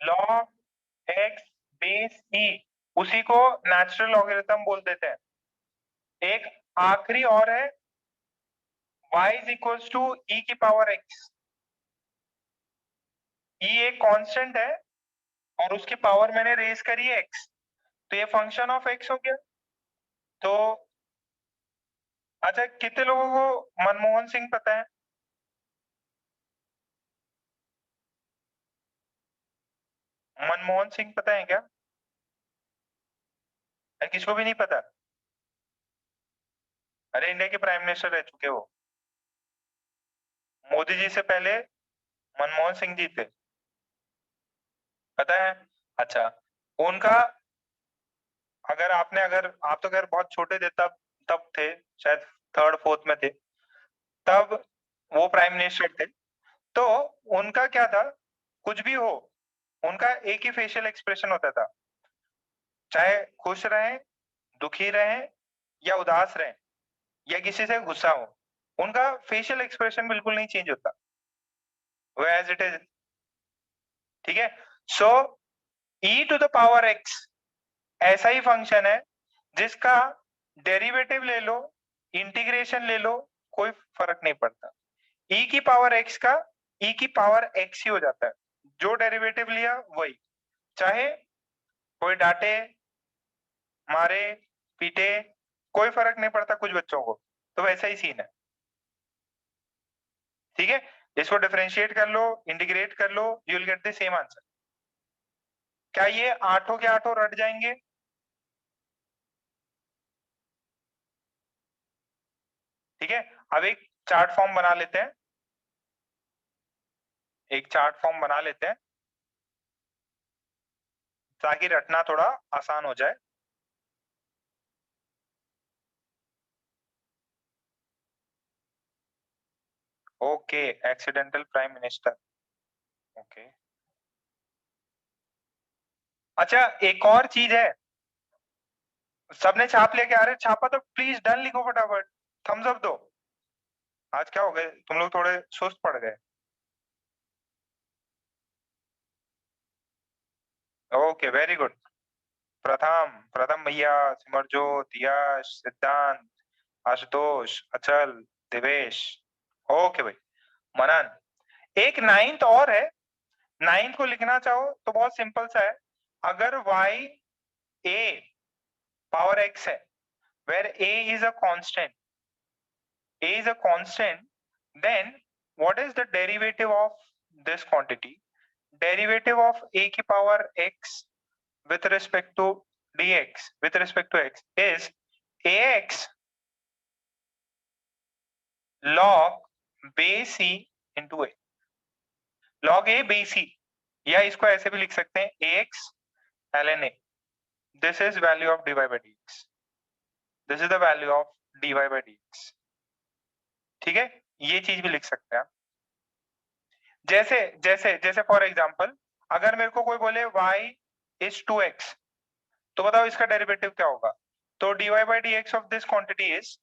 log x बेस e, उसी को नेचुरल लॉगरिथम बोल देते हैं। एक आखिरी और है, y is equals to e की पावर x। e एक कांस्टेंट है और उसकी पावर मैंने रेज करी है x, तो ये फंक्शन ऑफ x हो गया। तो अच्छा, कितने लोगों को मनमोहन सिंह पता है, मनमोहन सिंह पता है क्या, किसको भी नहीं पता? अरे इंडिया के प्राइम मिनिस्टर रह चुके हो, मोदी जी से पहले मनमोहन सिंह जी थे, पता है? अच्छा, उनका अगर आप तो खैर बहुत छोटे थे तब तब थे, शायद थर्ड फोर्थ में थे तब वो प्राइम मिनिस्टर थे। तो उनका क्या था, कुछ भी हो उनका एक ही फेशियल एक्सप्रेशन होता था, चाहे खुश रहें, दुखी रहें या उदास रहें या किसी से गुस्सा हो, उनका फेशियल एक्सप्रेशन बिल्कुल नहीं चेंज होता, वो एज इट इज। ठीक है, so e to the power x ऐसा ही फंक्शन है जिसका डेरिवेटिव ले लो, इंटीग्रेशन ले लो, कोई फर्क नहीं पड़ता। e की पावर x का e की पावर x ही हो जाता है, जो डेरिवेटिव लिया वही, चाहे कोई डांटे, मारे, पीटे, कोई फर्क नहीं पड़ता कुछ बच्चों को, तो वैसा ही सीन है। ठीक है, इसको डिफरेंशिएट कर लो, इंटीग्रेट कर लो, you will get the same answer. क्या ये आठों के आठों रट जाएंगे? ठीक है, अब एक चार्ट फॉर्म बना लेते हैं, एक चार्ट फॉर्म बना लेते हैं ताकि रटना थोड़ा आसान हो जाए। Okay, accidental prime minister. Okay, अच्छा एक और चीज है, सबने छाप लेके आ रहे, छापा तो प्लीज डन लिखो फटाफट, थम्स अप दो। आज क्या हो गए तुम लोग, थोड़े सुस्त पड़ गए। ओके वेरी गुड, प्रथम प्रथम भैया, सिमरजोत, यश, सिद्धांत, आशुतोष, अचल, दिवेश। ओके भाई, मनन। एक नाइन्थ और है, नाइन्थ को लिखना चाहो तो बहुत सिंपल सा है, अगर y a पावर x है, where a is a constant, then what is the derivative of this quantity? Derivative of a की power x with respect to dx with respect to x is ax log base c into a, log a base c, या इसको ऐसे भी लिख सकते हैं ax ln a, this is value of dy by dx, this is the value of dy by dx। ठीक है, ये चीज भी लिख सकते हैं। जैसे जैसे जैसे फॉर एग्जांपल, अगर मेरे को कोई बोले y is 2x, तो बताओ इसका डेरिवेटिव क्या होगा? तो dy by dx of this quantity is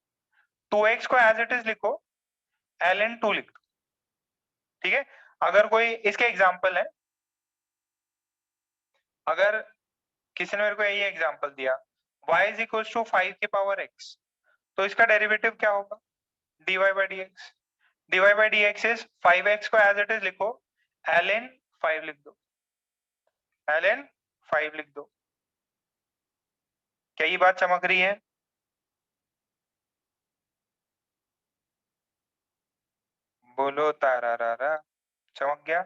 2x को एज इट इज लिखो, ln 2 लिख दो। ठीक है, अगर कोई इसके एग्जांपल है, अगर किसी ने मेरे को यही एग्जांपल दिया y is equals to 5 की पावर x, तो इसका डेरिवेटिव क्या होगा? dy by dx, dy by dx is 5x को एज इट इज लिखो, ln 5 लिख दो, ln 5 लिख दो। क्या ये बात चमक रही है? बोलो तारा रा, चमक गया?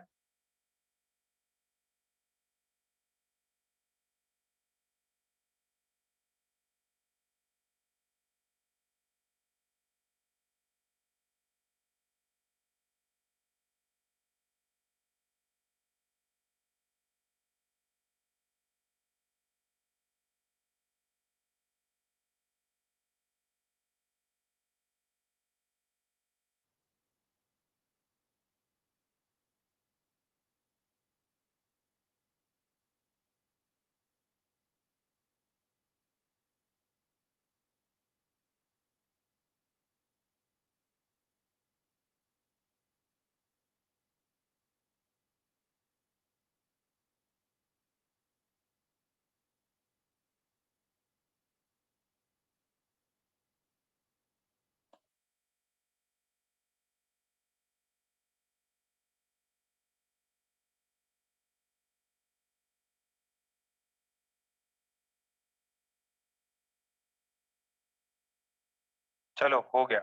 चलो हो गया।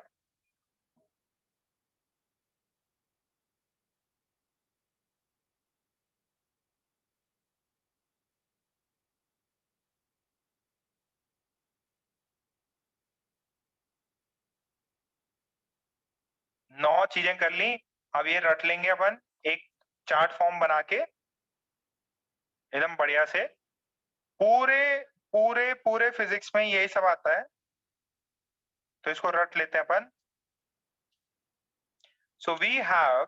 नौ चीजें कर ली, अब ये रट लेंगे अपन एक चार्ट फॉर्म बना के एकदम बढ़िया से। पूरे पूरे पूरे फिजिक्स में यही सब आता है, तो इसको रट लेते हैं अपन। सो वी हैव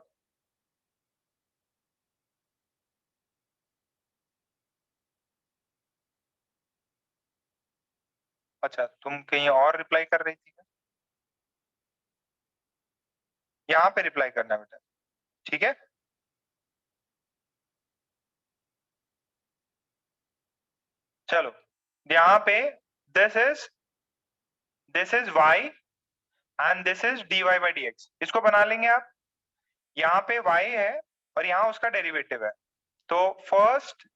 अच्छा तुम कहीं और रिप्लाई कर रही थी क्या? यहाँ पे रिप्लाई करना बेटा, ठीक है। चलो यहाँ पे this is y and this is dy by dx। इसको बना लेंगे आप। यहाँ पे y है और यहाँ उसका डेरिवेटिव है, तो first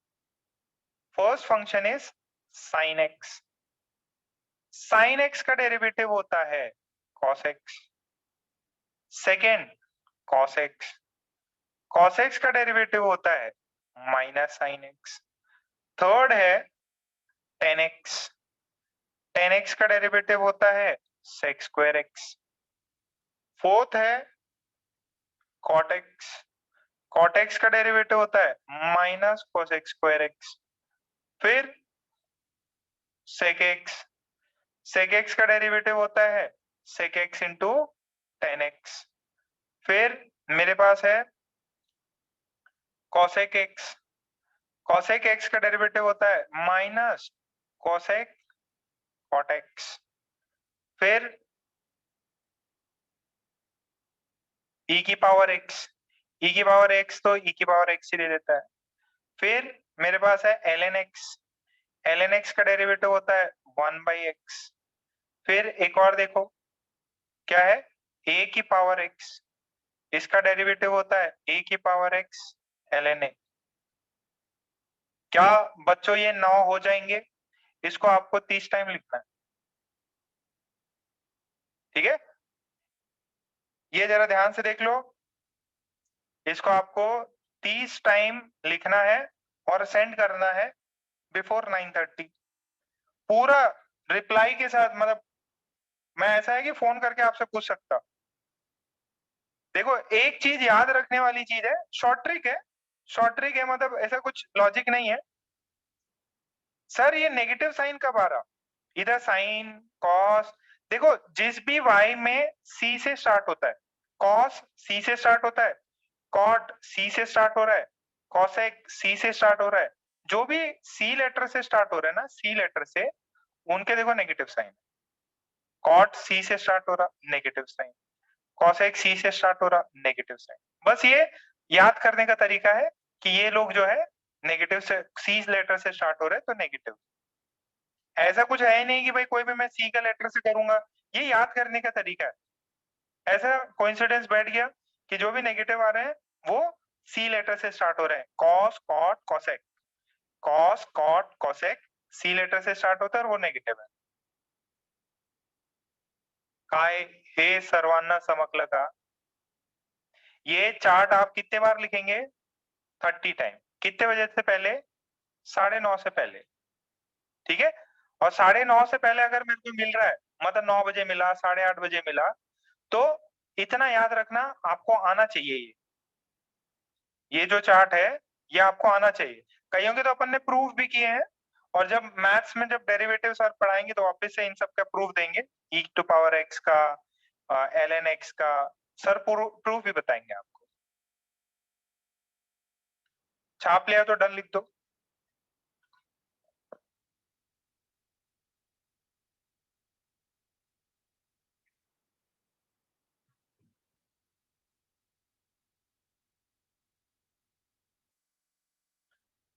function is sin x। sin x का डेरिवेटिव होता है cos x। Second cos x, cos x का डेरिवेटिव होता है माइनस sin x। थर्ड है tan x, tan x का डेरिवेटिव होता है sec square x। फोर्थ है cot x, cot x का डेरिवेटिव होता है माइनस cosec square x। फिर sec x, sec x का डेरिवेटिव होता है sec x into tan x। फिर मेरे पास है cosec x, cosec x का डेरिवेटिव होता है माइनस cosec cot x। फिर e की पावर x, e की पावर x तो e की पावर x ही दे देता है। फिर मेरे पास है ln x, ln x का डेरिवेटिव होता है 1 by x। फिर एक और देखो क्या है, a की पावर x, इसका डेरिवेटिव होता है a की पावर x ln a। क्या बच्चों ये 9 हो जाएंगे? इसको आपको 30 टाइम लिखना है, ठीक है? ये जरा ध्यान से देख लो, इसको आपको 30 टाइम लिखना है और सेंड करना है बिफोर 9:30। पूरा रिप्लाई के साथ, मतलब मैं ऐसा है कि फोन करके आपसे पूछ सकता। देखो एक चीज याद रखने वाली चीज है, शॉर्ट ट्रिक है, शॉर्ट ट्रिक है, मतलब ऐसा कुछ लॉजिक नहीं है। सर ये नेगेटिव साइन कब आ रहा, इधर साइन कॉस, देखो जिस भी y में c से स्टार्ट होता है, कॉस c से स्टार्ट होता है, कॉट c से स्टार्ट हो रहा है, कॉसेक c से स्टार्ट हो रहा है, जो भी c लेटर से स्टार्ट हो रहा है ना, c लेटर से, उनके देखो नेगेटिव साइन। कॉट c से स्टार्ट हो रहा नेगेटिव साइन, कॉसेक c से स्टार्ट हो रहा नेगेटिव साइन। बस ये याद करने का तरीका है कि ये लोग जो है नेगेटिव से, c लेटर से स्टार्ट हो रहे हैं तो नेगेटिव। ऐसा कुछ है ही नहीं कि भाई कोई भी मैं c का लेटर से करूंगा, ये याद करने का तरीका है। ऐसा कोइंसिडेंस बैठ गया कि जो भी नेगेटिव आ रहे हैं वो c लेटर से स्टार्ट हो रहे हैं, cos cot cosec, cos cot cosec c letter से स्टार्ट होता है और वो नेगेटिव है। काय हे सर्वांना समकलं का? ये चार्ट आप कितने बार लिखेंगे? 30 टाइम। कितने बजे से पहले? 9:30 से पहले, ठीक है? और 9:30 से पहले अगर मेरे को मिल रहा है, मतलब 9 बजे मिला, 8:30 बजे मिला, तो इतना याद रखना आपको आना चाहिए। ये जो चार्ट है ये आपको आना चाहिए। कईयों के तो अपन ने प्रूफ भी किए हैं, और जब मैथ्स में जब डेरिवेटिव सर पढ़ाएंगे तो वापस से इन सब का प्रूफ देंगे, e टू पावर x का, ln x का, सर प्रूफ भी बताएंगे आपको। छाप लिया तो डन लिख दो।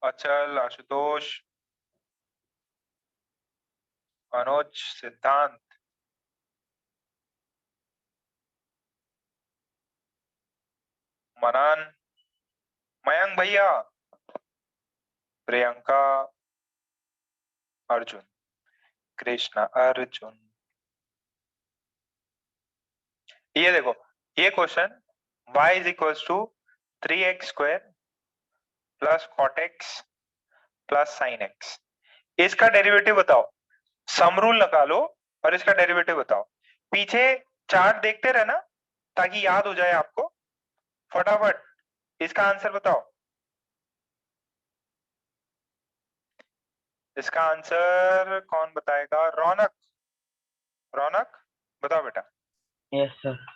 अचल, आशुतोष, मनोज, सिद्धांत, मनन, मयंक भैया, प्रियंका, अर्जुन, कृष्णा अर्जुन। ये देखो ये question, y is equals to 3x square plus cot X plus sine X. इसका डेरिवेटिव बताओ, सम रूल लगा लो और इसका डेरिवेटिव बताओ। पीछे चार्ट देखते रहना ताकि याद हो जाए आपको। फटाफट इसका आंसर बताओ। इसका आंसर कौन बताएगा? रौनक, रौनक बताओ बेटा। Yes sir.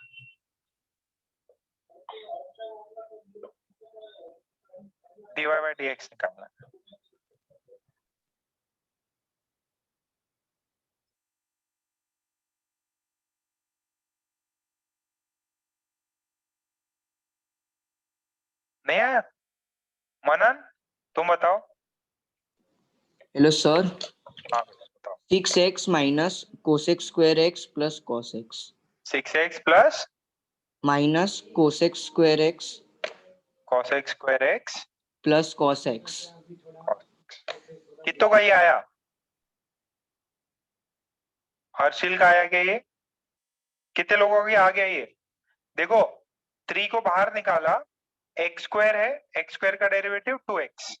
dy by dx निकालना है। नहीं आया? मनन तुम बताओ। हेलो सर, हाँ बताओ। 6x minus cosec square x plus cos x 6x plus minus cosec square x cosec square x plus cos x. कितनों का ये आया? हर्षिल का आया क्या ये? कितने लोगों का ये आ गया ये? देखो 3 को बाहर निकाला, x स्क्वायर है, x स्क्वायर का डेरिवेटिव 2x,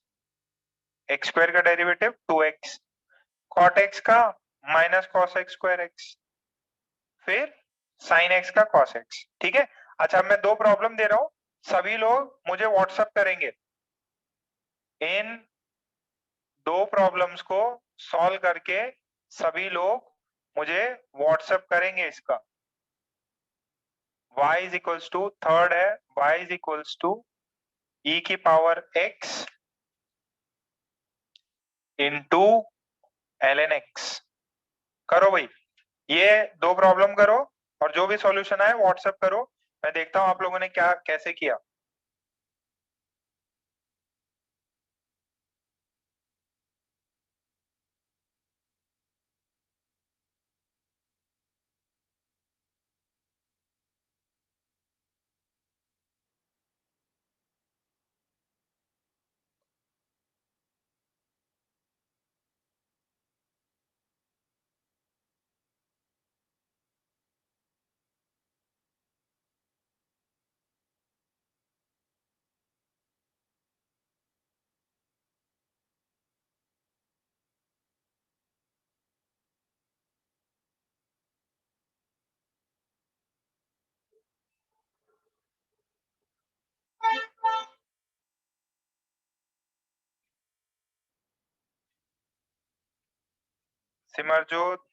x स्क्वायर का डेरिवेटिव 2x, cot x का minus cos x square x, फिर sin x का cos x। ठीक है, अच्छा मैं 2 प्रॉब्लम दे रहा हूं, सभी लोग मुझे व्हाट्सएप करेंगे। इन 2 प्रॉब्लम्स को सॉल्व करके सभी लोग मुझे व्हाट्सएप करेंगे इसका। y is equals to, third है y is equals to e की power x into ln x। करो भाई, ये 2 प्रॉब्लम करो और जो भी सॉल्यूशन आए व्हाट्सएप करो, मैं देखता हूं आप लोगों ने क्या कैसे किया। सिमरजोत,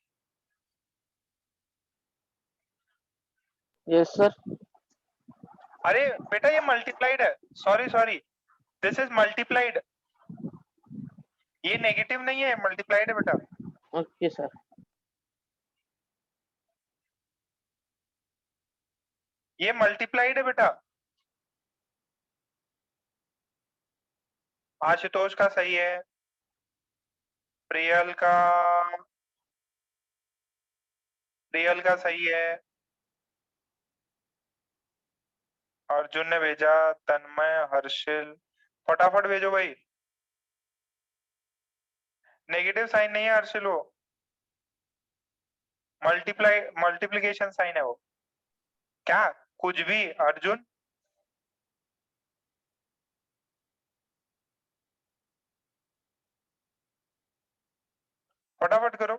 यस सर। अरे बेटा ये मल्टीप्लाइड है, sorry sorry, this is multiplied, ये नेगेटिव नहीं है, मल्टीप्लाइड है बेटा। Okay sir. ये मल्टीप्लाइड है बेटा। आशुतोष का सही है, प्रियल का सही है, अर्जुन ने भेजा, तन्मय, हर्षिल, फटाफट भेजो भाई। नेगेटिव साइन नहीं है हर्षिल, वो मल्टीप्लिकेशन साइन है वो। क्या कुछ भी अर्जुन? फटाफट करो।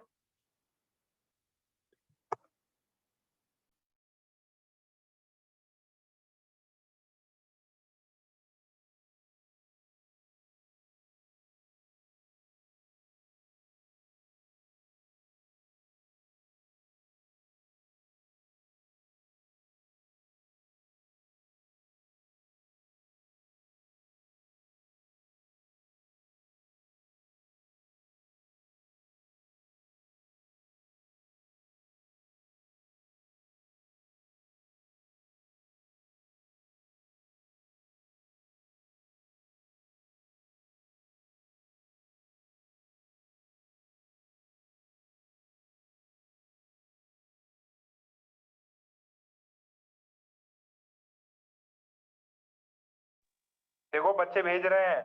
देखो बच्चे भेज रहे हैं,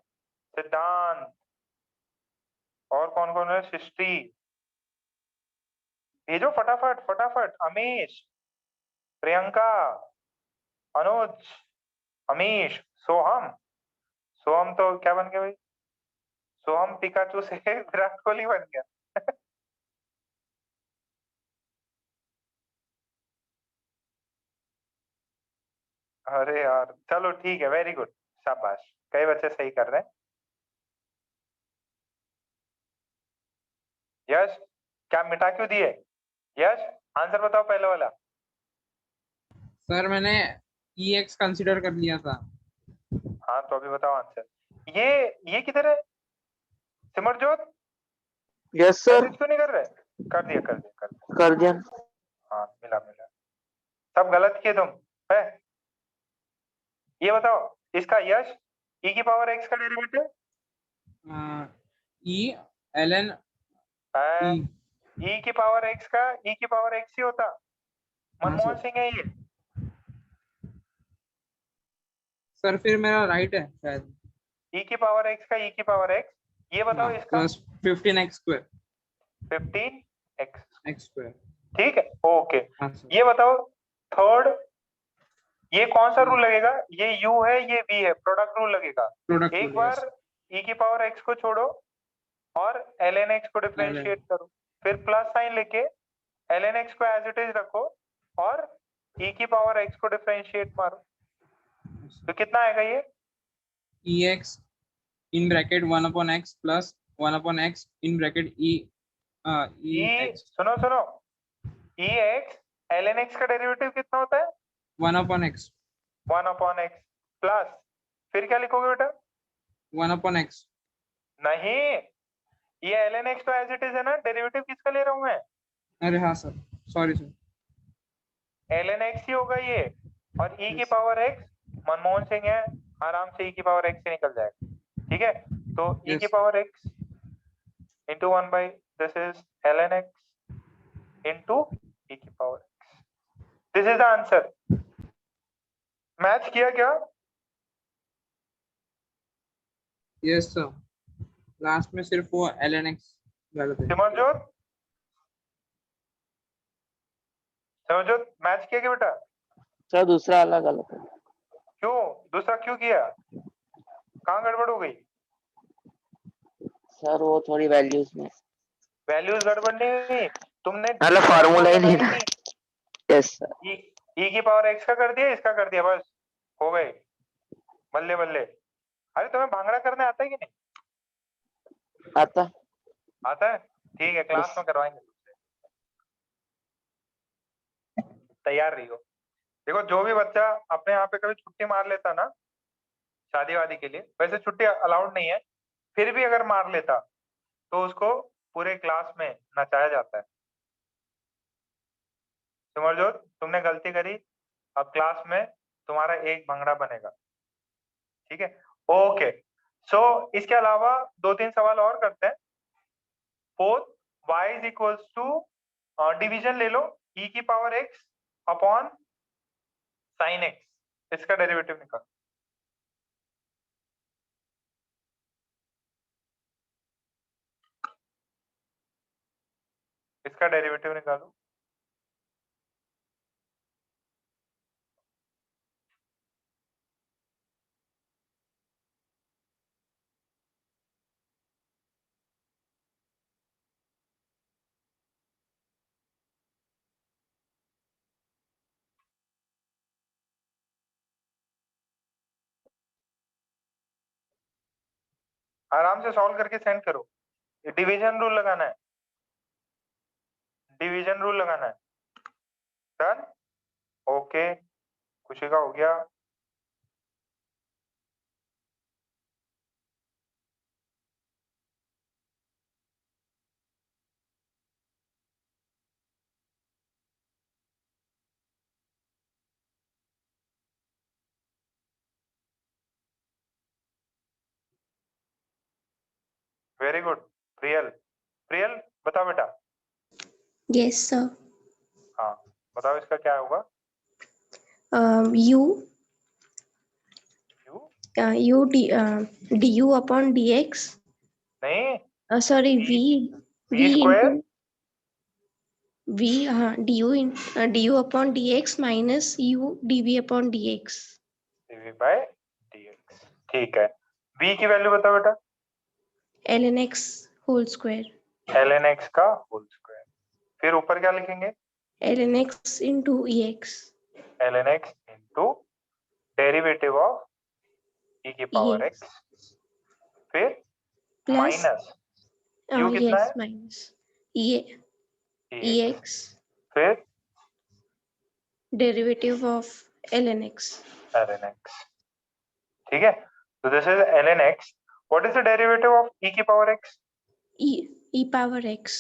सिद्धांत, और कौन कौन है, सृष्टि, भेजो फटाफट फटाफट। अमीश, प्रियंका, अनुज, अमीश, सोहम। सोहम तो क्या बन गया भाई? सोहम पिकाचू से विराट कोहली बन गया। अरे यार चलो ठीक है, वेरी गुड, शाबाश, कई बच्चे सही कर रहे हैं। यश, क्या मिटा क्यों दिए? यश आंसर बताओ पहले वाला। सर मैंने EX कंसीडर कर लिया था। हाँ तो अभी बताओ आंसर। ये किधर है सिमरजोत? Yes sir. मैसेज क्यों नहीं कर रहे? कर दिया कर दिया कर दिया। कर दिया। हाँ मिला मिला, सब गलत किए तुम है। ये बताओ इसका यश, e की पावर x का derivative E ln E e की पावर x का e की पावर x ही होता। मनमोहन सर। सिंह है ये। सर फिर मेरा राइट है शायद। e की पावर x का e की पावर x, ये बताओ इसका plus 15x square 15x, x square. ठीक है ओके। हाँ सर। ये बताओ थर्ड, ये कौन सा रूल लगेगा, ये u है ये v है, प्रोडक्ट रूल लगेगा। प्रोडक्ट एक बार e की पावर x को छोड़ो और ln x को डिफरेंशिएट करो, फिर प्लस साइन लेके ln x को एज इट इज रखो और e की पावर x को डिफरेंशिएट मारो, तो कितना आएगा ये? ex in bracket 1 upon x plus 1 upon x in bracket ex सुनो सुनो, ex ln x का डेरिवेटिव कितना होता है? 1 upon x 1 upon x plus फिर क्या लिखोगे बेटा? 1 upon x। नहीं, ये ln x तो एज इट इज है ना, डेरिवेटिव किसका ले रहा हूं मैं? अरे हाँ sir, sorry sir. ln x ही होगा ये, और e की पावर x, मनमोहन सिंह है, आराम से e की पावर x से निकल जाएगा, ठीक है। तो e की power x into 1 by this is ln x into e की power x, this is the answer। Match किया क्या? यस सर, लास्ट में सिर्फ वो ln x गलत है। सिमरजोत, सिमरजोत मैच किया क्या बेटा? सर दूसरा अलग अलग है। क्यों दूसरा क्यों किया, कहाँ गड़बड़ हो गई? सर वो थोड़ी वैल्यूज में, वैल्यूज गड़बड़ नहीं हुई, तुमने मतलब फार्मूला ही नहीं था। Yes sir. e की पावर x का कर दिया, इसका कर दिया, बस हो गए, बल्ले बल्ले। अरे तुम्हें भांगड़ा करने आता है कि नहीं? आता आता है, ठीक है, क्लास में करवाएंगे। तैयार रहियो। देखो जो भी बच्चा अपने यहाँ पे कभी छुट्टी मार लेता ना शादी वादी के लिए, वैसे छुट्टी अलाउड नहीं है, फिर भी अगर मार लेता तो उसको पूरे क्लास में नचाया जाता है। सिमरजोत तुमने गलती करी, अब क्लास में तुम्हारा एक भंगड़ा बनेगा, ठीक है ओके। सो इसके अलावा 2-3 सवाल और करते हैं। Fourth, y is equals to division ले लो e की power x upon sine x, इसका डेरिवेटिव निकाल। इसका डेरिवेटिव निकालो। आराम से सॉल्व करके सेंड करो। डिवीजन रूल लगाना है, डिवीजन रूल लगाना है। डन ओके, खुशी का हो गया। Very good. प्रियल, प्रियल बताओ बेटा। Yes, sir. हाँ बताओ इसका क्या होगा? U you du upon dx. नहीं, Sorry, v v square du upon dx minus u dv upon dx. dv by dx, ठीक है। v की वैल्यू बताओ बेटा। ln x whole square. ln x का होल स्क्वायर, फिर ऊपर क्या लिखेंगे? ln x into ex. ln x into derivative of e की पावर Yes. x, फिर Plus माइनस u कितना yes है? minus ex फिर derivative of ln x. ln x, ठीक है। तो this is ln x, what is the derivative of e की power x? e power x.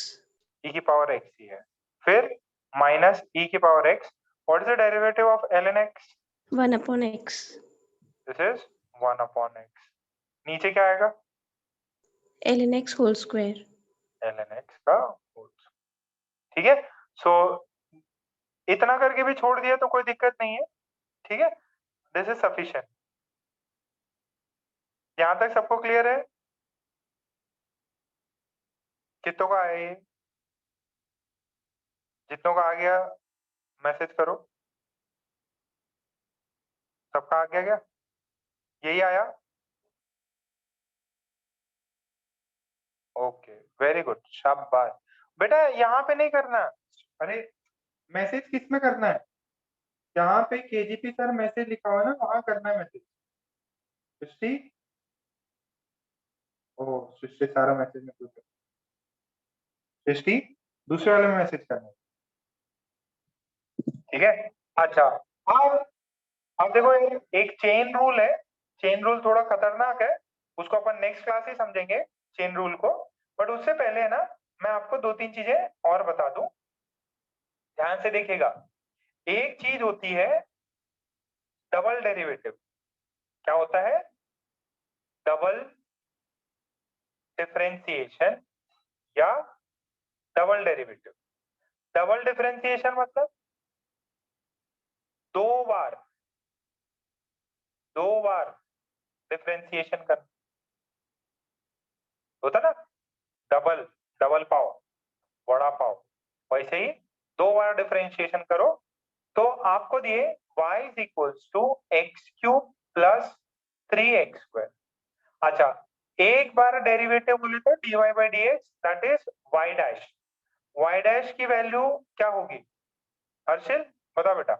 e की power x ही है, फिर माइनस e की power x, what is the derivative of ln x? 1 upon x. This is 1 upon x, नीचे क्या आएगा? ln x whole square. ln x का whole, ठीक है, सो इतना करके भी छोड़ दिया तो कोई दिक्कत नहीं है, ठीक है, दिस इज सफिशिएंट। यहां तक सबको क्लियर है? कितनों का है ये? जितनों का आ गया मैसेज करो। सबका आ गया क्या? यही आया? ओके, वेरी गुड, शाबाश बेटा। यहाँ पे नहीं करना, अरे मैसेज किस में करना है? जहाँ पे केजीपी सर मैसेज लिखा हुआ है ना, वहां करना है मैसेज। सृष्टि, ओ सृष्टि सारा मैसेज में पूछ, सृष्टि दूसरे वाले में मैसेज करना है, ठीक है। अच्छा, अब देखो एक चेन रूल है, चेन रूल थोड़ा खतरनाक है, उसको अपन नेक्स्ट क्लास ही समझेंगे चेन रूल को। बट उससे पहले है ना, मैं आपको दो तीन चीजें और बता दूं, ध्यान से देखिएगा। एक चीज होती है डबल डेरिवेटिव। क्या होता है? डबल डिफरेंशिएशन या डबल डेरिवेटिव। डबल डिफरेंशिएशन मतलब दो बार डिफरेंशिएशन करना होता ना, डबल, डबल पाव, बड़ा पाव, वैसे ही दो बार डिफरेंशिएशन करो तो आपको दिए y is equals to x cube plus 3x²। अच्छा, एक बार डेरिवेटिव बोले तो dy by D x, that is y dash. y dash की वैल्यू क्या होगी? हर्षिल बता बेटा।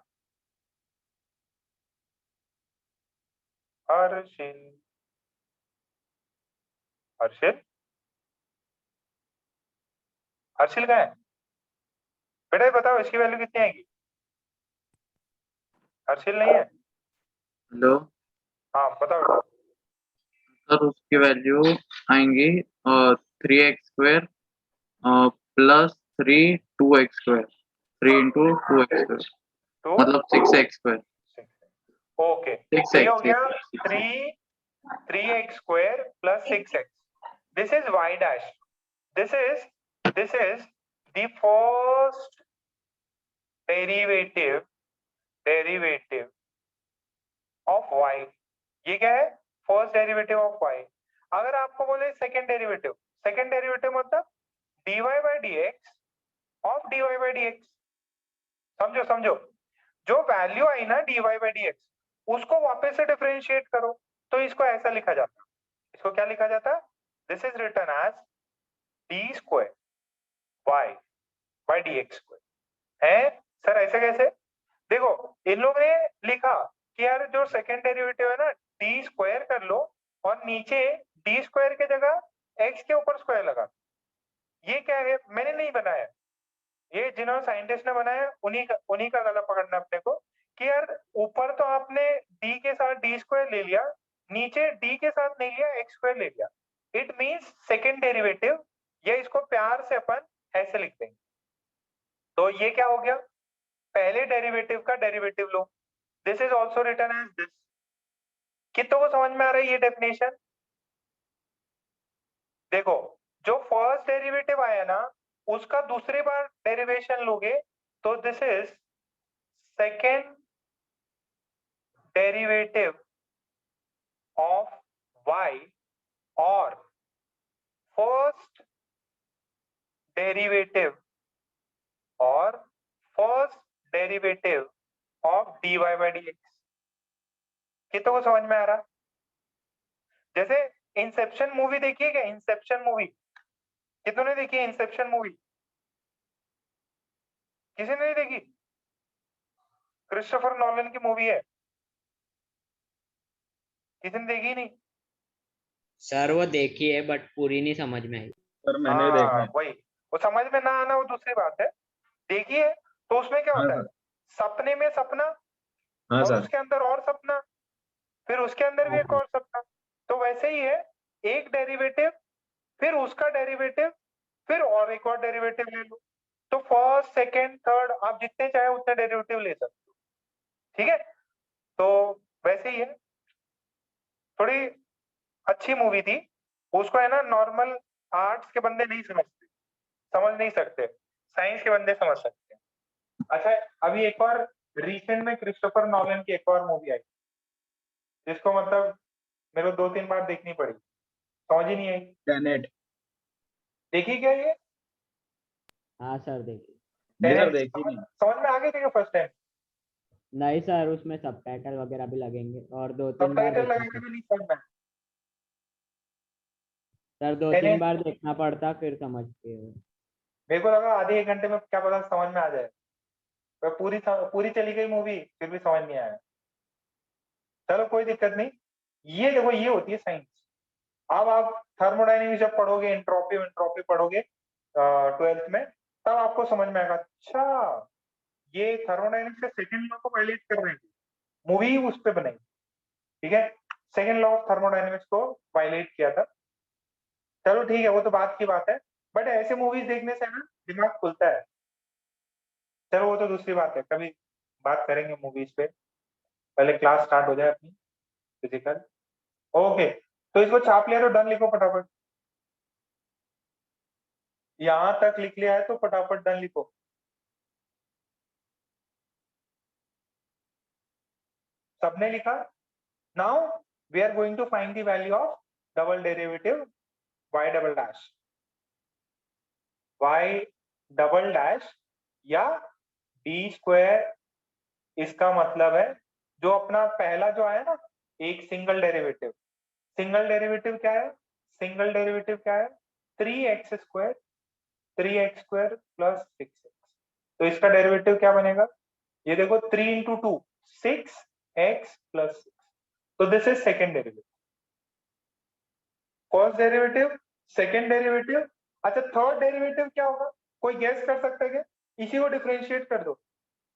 हर्षिल, हर्षिल, हर्षिल कहाँ है बेटा? ये बताओ इसकी वैल्यू कितनी आएगी? हर्षिल नहीं है? हेलो हाँ बताओ बेटा। सर, उसकी वैल्यू आएंगी 3x² plus 2x², 3 into 2x², तो मतलब 6x²। ओके, Six ये x, हो गया six x. 3x² plus 6x। This is y dash. This is the first derivative of y। ये क्या है? First derivative of y। अगर आपको बोले सेकंड डेरिवेटिव मतलब dy by D x of dy by D x. समझो, जो value आई ना dy बाई डी एक्स, उसको वापस से डिफरेंशिएट करो तो इसको ऐसा लिखा जाता। इसको क्या लिखा जाता? This is written as d square y by D x square. है सर ऐसे कैसे? देखो इन लोग ने लिखा कि यार जो सेकंड डेरिवेटिव है ना, डी स्क्वायर कर लो और नीचे डी स्क्वायर के जगह एक्स के ऊपर स्क्वायर लगा। ये क्या है? मैंने नहीं बनाया, ये जिन्होंने साइंटिस्ट ने बनाया उन्हीं का गला पकड़ना अपने को कि यार ऊपर तो आपने डी के साथ डी स्क्वायर ले लिया, नीचे डी के साथ नहीं लिया, एक्स स्क्वायर ले लिया। इट मींस सेकंड डेरिवेटिव, या इसको प्यार से अपन ऐसे लिख देंगे। तो ये क्या हो गया? पहले डेरिवेटिव का डेरिवेटिव लो। This is also written as this. कितनों को समझ में आ रही है ये डेफिनेशन? देखो, जो फर्स्ट डेरिवेटिव आया ना, उसका दूसरी बार डेरिवेशन लोगे तो this is second derivative of y और first derivative of dy by D x. कितनों को समझ में आ रहा? जैसे इंसेप्शन मूवी देखिए क्या? इंसेप्शन मूवी कितनों ने देखी है? इंसेप्शन मूवी किसी ने नहीं देखी? क्रिस्टोफर नॉलन की मूवी है, किसी ने देखी नहीं? सर वो देखी है बट पूरी नहीं समझ में आई। सर मैंने देखा है। वही, वो समझ में ना आना वो दूसरी बात है। देखिए तो उसमें क्या होता है, सपने में सपना हाँ और सर। उसके अंदर और सपना, फिर उसके अंदर भी एक और सपना। तो वैसे ही है, एक डेरिवेटिव, फिर उसका डेरिवेटिव, फिर और एक और डेरिवेटिव ले लो। तो फर्स्ट सेकंड थर्ड आप जितने चाहे उतने डेरिवेटिव ले सकते हो, ठीक है। तो वैसे ही है, थोड़ी अच्छी मूवी थी। उसको है ना नॉर्मल आर्ट्स के बंदे नहीं समझ नहीं सकते, साइंस के बंदे समझ सकते हैं। अच्छा, अभी एक और रिसेंट में क्रिस्टोफर नॉलन की एक और मूवी आई जिसको मतलब मेरे को 2-3 बार देखनी पड़ी, समझ ही नहीं आई। टेनेट। देखी क्या ये? हाँ सर देखिए। नहीं सर टेनेट देखी नहीं। समझ में आ गई थी क्या फर्स्ट टाइम? नहीं सर, उसमें सबटाइटल वगैरह भी लगेंगे और 2-3 बार सबटाइटल देखना लगा के भी नहीं समझ में आया। सर 2-3 टेनेट बार देखना पड़ता फिर समझते हो। मेरे को लगा आधे 1 घंटे में क्या पता समझ में आ जाए, पर पूरी चली गई मूवी फिर भी समझ नहीं आया। चलो कोई दिक्कत नहीं, ये देखो ये होती है साइंस। अब आप थर्मोडायनेमिक्स जब पढ़ोगे, एंट्रोपी पढ़ोगे 12th में, तब आपको समझ में आएगा अच्छा ये थर्मोडायनेमिक्स का सेकंड लॉ को वायलेट कर रहे हैं, मूवी उस पे बनाई। ठीक है, सेकंड लॉ ऑफ थर्मोडायनेमिक्स को वायलेट किया था। चलो ठीक है, वो तो बात की बात है, बट ऐसे मूवीज देखने से ना दिमाग खुलता है। चलो वो तो दूसरी बात है, कभी बात करेंगे मूवीज पे, पहले क्लास स्टार्ट हो जाए अपनी फिजिकल। ओके, तो इसको छाप लिया तो डन लिखो फटाफट। यहां तक लिख लिया है तो फटाफट डन लिखो। सबने लिखा? Now we are going to find the value of double derivative y double dash, y double dash या d स्क्वायर। इसका मतलब है जो अपना पहला जो आया ना, एक सिंगल डेरिवेटिव क्या है? सिंगल डेरिवेटिव क्या है? 3x square plus 6x। तो इसका डेरिवेटिव क्या बनेगा? ये देखो 3 इंटू 2 6x प्लस 6। तो this is second derivative. First derivative, second derivative. अच्छा, थर्ड डेरिवेटिव क्या होगा? कोई गेस कर सकता है क्या? इसी को डिफरेंशिएट कर दो।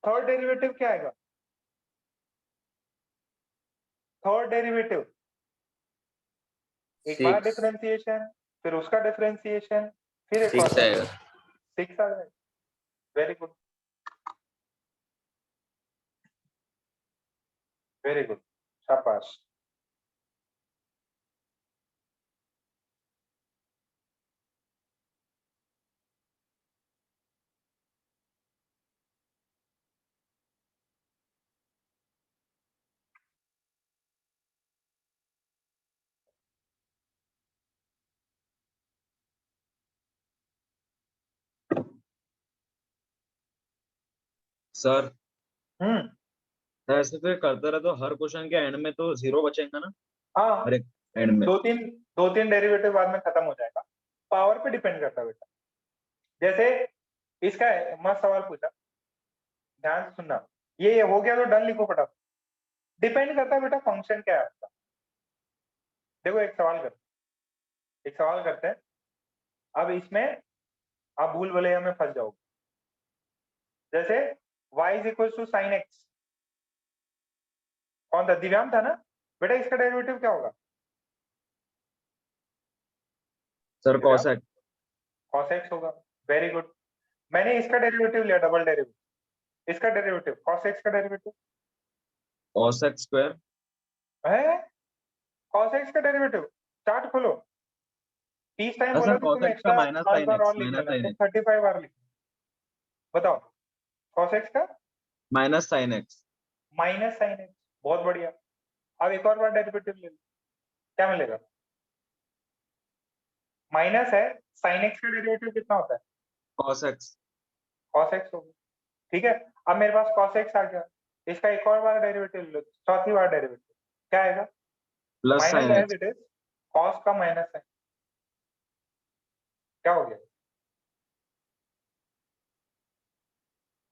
थर्ड डेरिवेटिव क्या आएगा? थर्ड डेरिवेटिव एक बार 6 डिफरेंशिएशन, फिर उसका डिफरेंशिएशन, फिर एक और 6 आएगा। 6 आ जाएगा। वेरी गुड, वेरी गुड, शाबाश। सर हम्म, ऐसे तो करते रहे तो हर क्वेश्चन के एंड में तो 0 बचेगा ना, हाँ, हर एक एंड में। दो तीन डेरिवेटिव बाद में खत्म हो जाएगा। पावर पे डिपेंड करता है बेटा। जैसे इसका है, मस्त सवाल पूछा, ध्यान से सुनना। ये हो गया तो डन लिखो फटाफट। डिपेंड करता है बेटा फंक्शन क्या है आपका। देखो एक सवाल करते हैं। अब इसमें आप भूल भुलैया में फंस जाओगे। जैसे y is equal to sine x, कौन था? दिव्यांग था ना बेटा। इसका डेरिवेटिव क्या होगा? Sir cosec. cos x होगा। वेरी गुड, मैंने इसका डेरिवेटिव लिया, डबल डेरिवेटिव। इसका डेरिवेटिव cos x का डेरिवेटिव कॉसेक स्क्वायर। है। cos x का डेरिवेटिव चार्ट खोलो। 30 टाइम बोला सर तो तुम कॉसेक का extra minus 5 sine bar x, और लिख माइनस लेना, साइन तो एक्स, 35 बार लिख। बताओ cos x का minus sine x. Minus sine x, बहुत बढ़िया। अब एक और बार डेरिवेटिव ले लो, क्या मिलेगा? माइनस है, साइन एक्स का डेरिवेटिव कितना होता है? कॉसेक्स। cos x होगा। ठीक है, अब मेरे पास cos x आ गया। इसका एक और बार डेरिवेटिव लो, चौथी बार डेरिवेटिव क्या आएगा? Plus minus sine as x. It is, cos का माइनस है, क्या हो गया?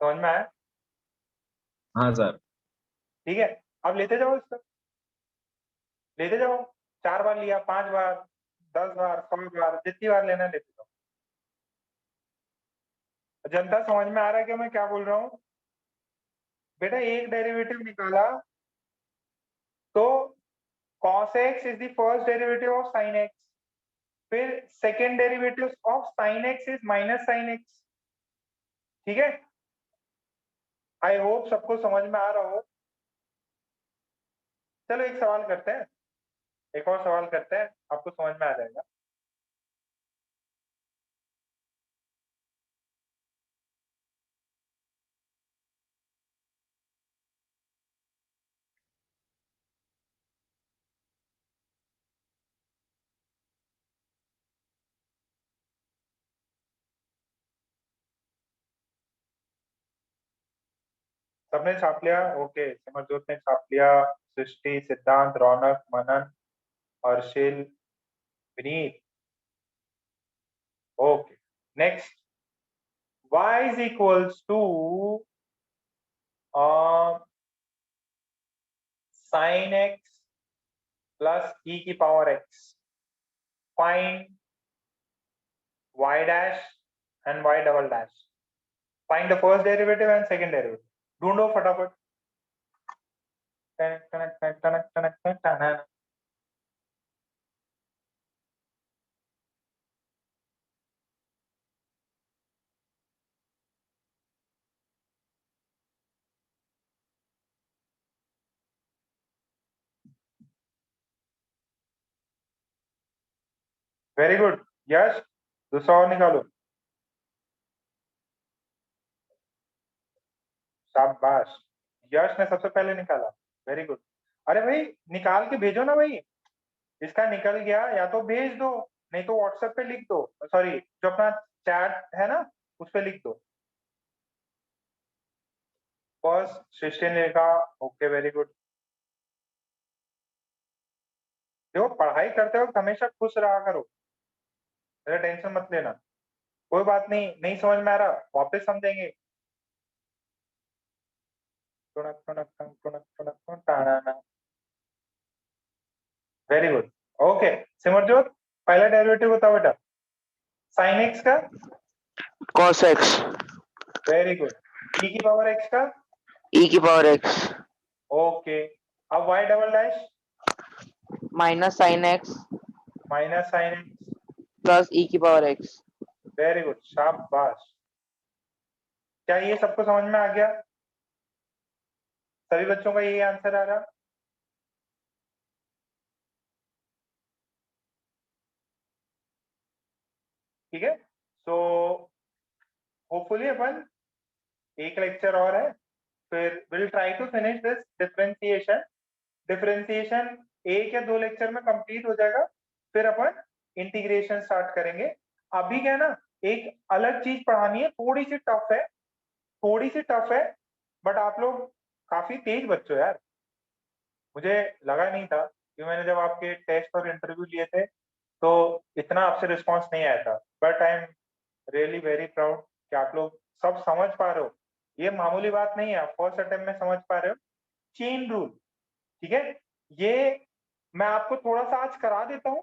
समझ में आया? हाँ सर। ठीक है, अब लेते जाओ इसका, लेते जाओ। 4 बार लिया, 5 बार, 10 बार, 100 बार, जितनी बार लेना है लेते जाओ। जनता समझ में आ रहा है कि मैं क्या बोल रहा हूँ? बेटा एक डेरिवेटिव निकाला तो cos x is the first derivative of sin x, फिर second derivative of sin x is minus sin x। ठीक है, आई होप सबको समझ में आ रहा हो। चलो एक सवाल करते हैं, एक और सवाल करते हैं, आपको समझ में आ जाएगा। सबने छाप लिया? ओके, सिमरजोत ने छाप लिया, Srishti, Siddhant, Raunak, Manan, Harshil, Vineet. Okay, next, y is equals to sin x plus e की power x. Find y dash and y double dash. Find the first derivative and second derivative. ढूंढो फटाफट. वेरी गुड यश, दूसरा और निकालो. शाबाश, यश ने सबसे पहले निकाला. Very good. अरे भाई निकाल के भेजो ना भाई. इसका निकल गया या तो भेज दो, नहीं तो व्हाट्सएप पे लिख दो. सॉरी, जो अपना चैट है ना उस पे लिख दो. फर्स्ट सृष्टि ने लिखा. Okay, very good. देखो पढ़ाई करते वक्त हमेशा खुश रहा करो, टेंशन मत लेना. कोई बात नहीं, नहीं समझ में आ रहा वापस समझेंगे. Very good. ओके सिमरजोत, पहला डेरिवेटिव बताओ बेटा. साइन एक्स का cos x, very good. e की पावर x का e की पावर x, ओके. अब y double dash minus sin x minus sine x. Plus e की पावर x. वेरी गुड, शाबाश. क्या ये सबको समझ में आ गया? सभी बच्चों का ये आंसर आ रहा? ठीक है. सो होपफुली अपन एक लेक्चर और है, फिर will try to finish this differentiation. Differentiation एक या दो लेक्चर में कंप्लीट हो जाएगा, फिर अपन इंटीग्रेशन स्टार्ट करेंगे. अभी क्या है ना, एक अलग चीज पढ़ानी है, थोड़ी सी टफ है, बट आप लोग काफी तेज बच्चों यार. मुझे लगा नहीं था कि मैंने जब आपके टेस्ट और इंटरव्यू लिए थे तो इतना आपसे रिस्पॉन्स नहीं आया था, but I am really very proud कि आप लोग सब समझ पा रहे हो. ये मामूली बात नहीं है, आप फर्स्ट अटेम्प्ट में समझ पा रहे हो. चेन रूल, ठीक है, ये मैं आपको थोड़ा सा आज करा देता हूँ,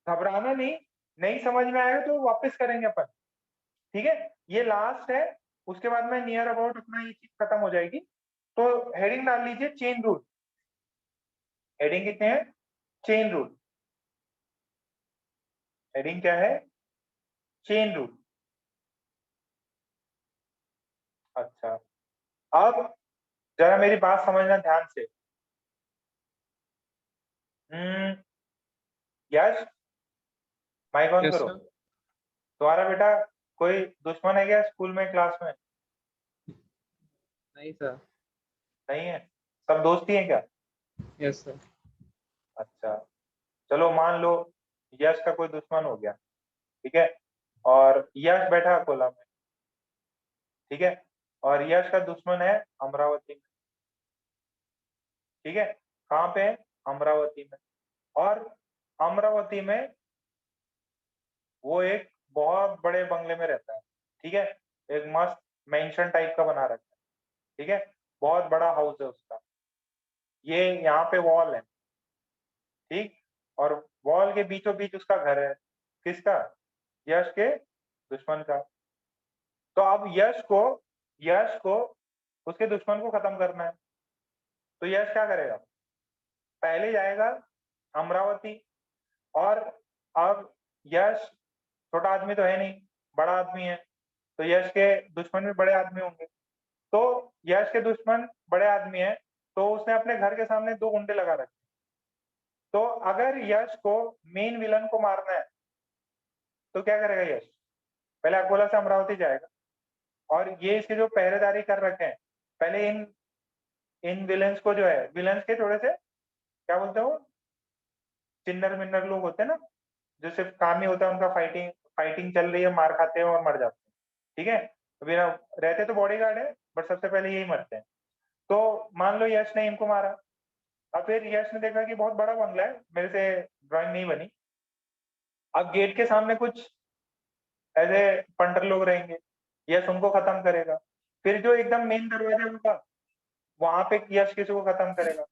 घबराना नहीं. नहीं समझ में आएगा तो वापस करेंगे अपन, ठीक है. ये लास्ट है, उसके बाद में नियर अबाउट अपना ये चीज खत्म हो जाएगी. तो हेडिंग डाल लीजिए चेन रूल. हेडिंग कितने हैं? Chain rule. हेडिंग क्या है? Chain rule. अच्छा, अब जरा मेरी बात समझना ध्यान से. यश, माइक ऑन यस करो. सर. तुम्हारा बेटा कोई दुश्मन है क्या स्कूल में, क्लास में? नहीं सर. नहीं है, सब दोस्ती है क्या? Yes sir. अच्छा, चलो मान लो यश का कोई दुश्मन हो गया, ठीक है, और यश बैठा अकोला में, ठीक है, और यश का दुश्मन है अमरावती में, ठीक है. कहाँ पे है? अमरावती में. और अमरावती में वो एक बहुत बड़े बंगले में रहता है, ठीक है, एक मस्त मेंशन टाइप का बना रखा है, ठीक है, बहुत बड़ा हाउस है उसका. ये यहाँ पे वॉल है, ठीक, और वॉल के बीचों बीच उसका घर है. किसका? यश के दुश्मन का. तो अब यश को उसके दुश्मन को खत्म करना है. तो यश क्या करेगा? पहले जाएगा अमरावती, और अब यश छोटा आदमी तो है नहीं, बड़ा आदमी है, तो यश के दुश्मन भी बड़े आदमी होंगे. तो यश के दुश्मन बड़े आदमी है, तो उसने अपने घर के सामने 2 गुंडे लगा रखे. तो अगर यश को मेन विलन को मारना है तो क्या करेगा यश? पहले अकोला से अमरावती जाएगा, और ये इसके जो पहरेदारी कर रखे हैं, पहले इन विलन्स को, जो है विलन्स के थोड़े से क्या बोलते हो, चिन्नर मिन्नर लोग होते हैं ना, जो सिर्फ काम ही होता है उनका फाइटिंग चल रही है, मार खाते हैं और मर जाते हैं, ठीक है. बिना रहते तो बॉडीगार्ड है, बट सबसे पहले यही मरते हैं. तो मान लो यश ने इनको मारा, अब फिर यश ने देखा कि बहुत बड़ा बंगला है, मेरे से ड्राइंग नहीं बनी। अब गेट के सामने कुछ ऐसे पंटर लोग रहेंगे, यश उनको खत्म करेगा। फिर जो एकदम मेन दरवाजा होगा वहां पे यश किसी को खत्म करेगा।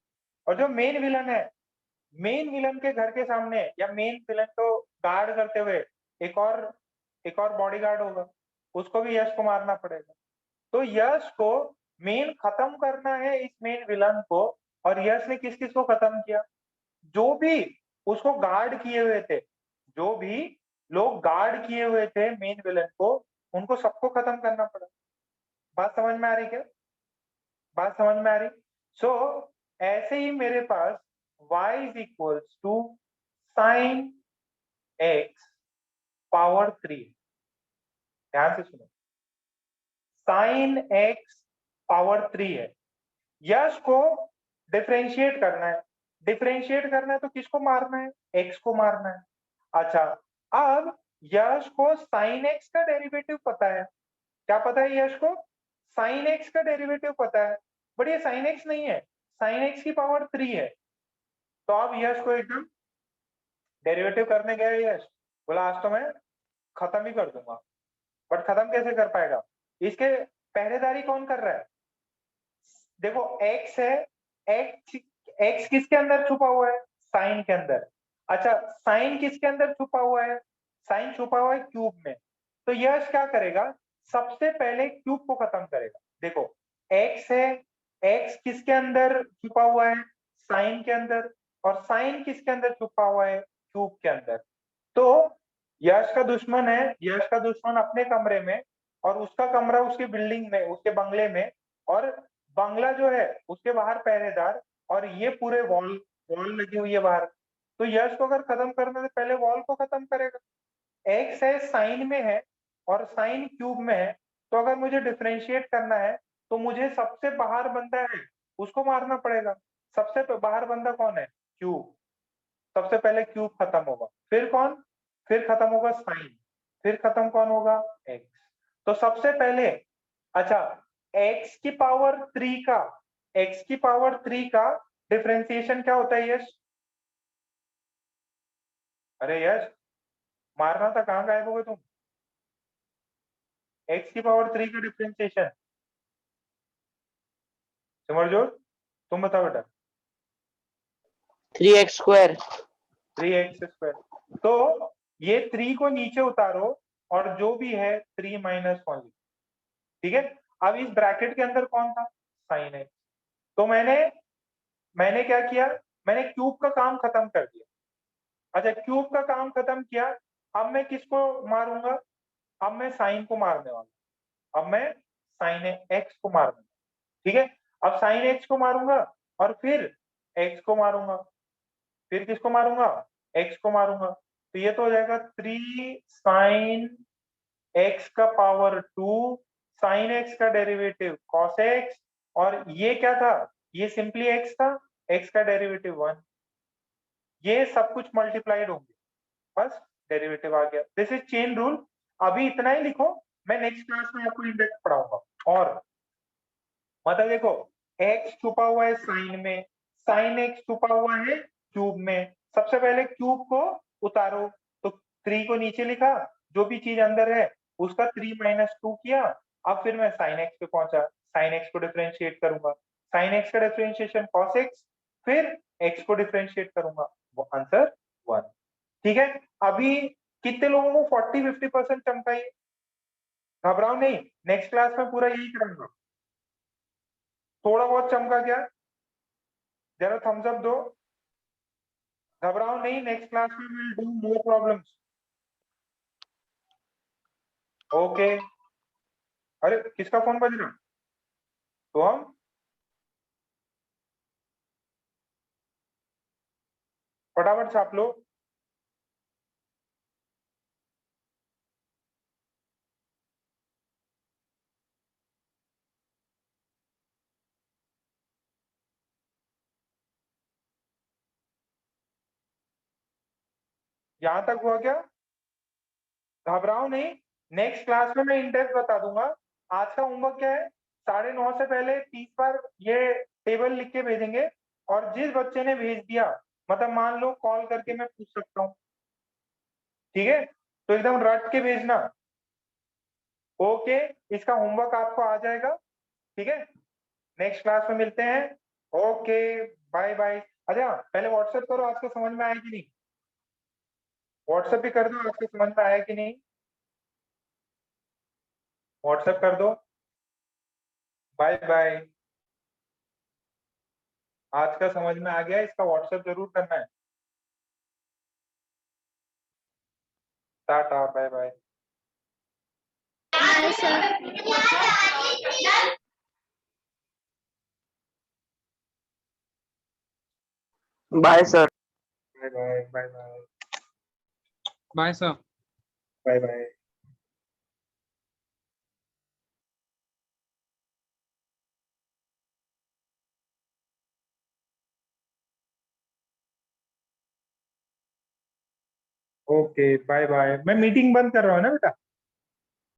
और जो मेन विलन है, मेन विलन के घर के सामने या मेन विलन को गार्ड करते हुए एक और बॉडीगार्ड होगा, उसको भी यश को मारना पड़ेगा। तो यश को मेन खत्म करना है, इस मेन विलन को। और यश ने किस किस को खत्म किया? जो भी उसको गार्ड किए हुए थे, जो भी लोग गार्ड किए हुए थे मेन विलन को, उनको सबको खत्म करना पड़ा। बात समझ में आ रही क्या? बात समझ में आ रही? सो ऐसे ही मेरे पास y is equals to sine x power 3। ध्यान से सुनो, साइन x पावर 3 है। यश को डिफरेंशिएट करना है। डिफरेंशिएट करना है तो किसको मारना है? x को मारना है। अच्छा, अब यश को साइन x का डेरिवेटिव पता है। क्या पता है यश को? साइन x का डेरिवेटिव पता है, बट ये साइन x नहीं है, साइन x की पावर 3 है। तो अब यश को एकदम डेरिवेटिव करने गया यश, बोला आज तो मैं खत्म ही कर दूंगा। बट खत्म कैसे कर पाएगा? इसके पहरेदारी कौन कर रहा है? देखो x है, x किसके अंदर छुपा हुआ है? साइन के अंदर। अच्छा, साइन किसके अंदर छुपा हुआ है? साइन छुपा हुआ है क्यूब में। तो यश क्या करेगा? सबसे पहले क्यूब को खत्म करेगा। देखो x है, x किसके अंदर छुपा हुआ है? साइन के अंदर। और साइन किसके अंदर छुपा हुआ है? क्यूब के अंदर। तो यश का दुश्मन है, यश का दुश्मन अपने कमरे में, और उसका कमरा उसकी बिल्डिंग में, उसके बंगले में, और बंगला जो है उसके बाहर पहरेदार, और ये पूरे वॉल लगी हुई है बाहर। तो यश को अगर खत्म करना है तो पहले वॉल को खत्म करेगा। एक्स है साइन में है और साइन क्यूब में है, तो अगर मुझे डिफरेंशिएट करना है तो मुझे सबसे बाहर बंदा है उसको मारना पड़ेगा। सबसे बाहर बंदा कौन है? क्यूब। सबसे पहले क्यूब खत्म होगा, फिर कौन? फिर खत्म होगा साइन, फिर खत्म कौन होगा? एक्स। तो सबसे पहले, अच्छा, एक्स की पावर 3 का, एक्स की पावर 3 का डिफरेंशिएशन क्या होता है यश? अरे यश, मारना था, कहां गायब हो गए तुम? एक्स की पावर 3 का डिफरेंशिएशन सिमरजोत, तुम बताओ बेटा। 3x square. 3x square. तो ये 3 को नीचे उतारो और जो भी है 3 माइनस 1। ठीक है, अब इस ब्रैकेट के अंदर कौन था? Sine x. तो मैंने क्या किया? मैंने क्यूब का काम खत्म कर दिया। अच्छा, क्यूब का काम खत्म किया, अब मैं किसको मारूंगा? अब मैं साइन को मारने वाला, अब मैं साइन एक्स को मारूंगा। ठीक है, अब साइन एक्स को मारूंगा और फिर एक्स को मारूंगा, फिर किसको मारूंगा? एक्स को मारूंगा। तो ये तो हो जाएगा 3 साइन एक्स का पावर 2, साइन एक्स का डेरिवेटिव कॉस एक्स, और ये क्या था? ये सिंपली एक्स था, एक्स का डेरिवेटिव 1। ये सब कुछ मल्टीप्लाइड होंगे, बस डेरिवेटिव आ गया। This is chain rule. अभी इतना ही लिखो, मैं नेक्स्ट क्लास में आपको इंडेक्स पढ़ाऊंगा। और मतलब देखो, x छुपा हुआ है साइन में, साइन x छुपा हुआ है क्यूब में। सबसे पहले क्यूब को उतारो, तो 3 को नीचे लिखा, जो भी चीज अंदर है उसका 3 माइनस 2 किया। अब फिर मैं साइन x पे पहुंचा, साइन x को डिफरेंशिएट करूंगा, साइन x का डिफरेंशिएशन cos x, फिर x को डिफरेंशिएट करूंगा, वो आंसर 1। ठीक है, अभी कितने लोगों को 40-50% चमका? ये घबराओ नहीं, नेक्स्ट क्लास में पूरा यही करूंगा। थोड़ा बहुत चमका क्या? जरा थम्स अप दो। घबराओ नहीं, नेक्स्ट क्लास में will do more problems. Okay. अरे किसका फोन बज रहा? तो हम फटाफट छाप लो। यहां तक हुआ क्या? घबराओ नहीं, नेक्स्ट क्लास में मैं इंडेक्स बता दूंगा। आज का होमवर्क क्या है? 9:30 से पहले 30 बार ये टेबल लिख के भेजेंगे, और जिस बच्चे ने भेज दिया, मतलब मान लो कॉल करके मैं पूछ सकता हूँ, ठीक है, तो एकदम रट के भेजना। ओके, इसका होमवर्क आपको आ जाएगा, ठीक है, नेक्स्ट क्लास में मिलते हैं। Okay, bye bye. अच्छा, पहले व्हाट्सएप करो, आज को समझ में आया कि नहीं? व्हाट्सएप भी कर दो, आज को समझ में आया कि नहीं? व्हाट्सएप कर दो। Bye bye. आज का समझ में आ गया, इसका व्हाट्सएप जरूर करना है। Tata, bye bye. Bye, sir. Bye sir. Bye bye, bye bye, bye sir. Bye bye. Okay, bye bye. मैं मीटिंग बंद कर रहा हूँ ना बेटा।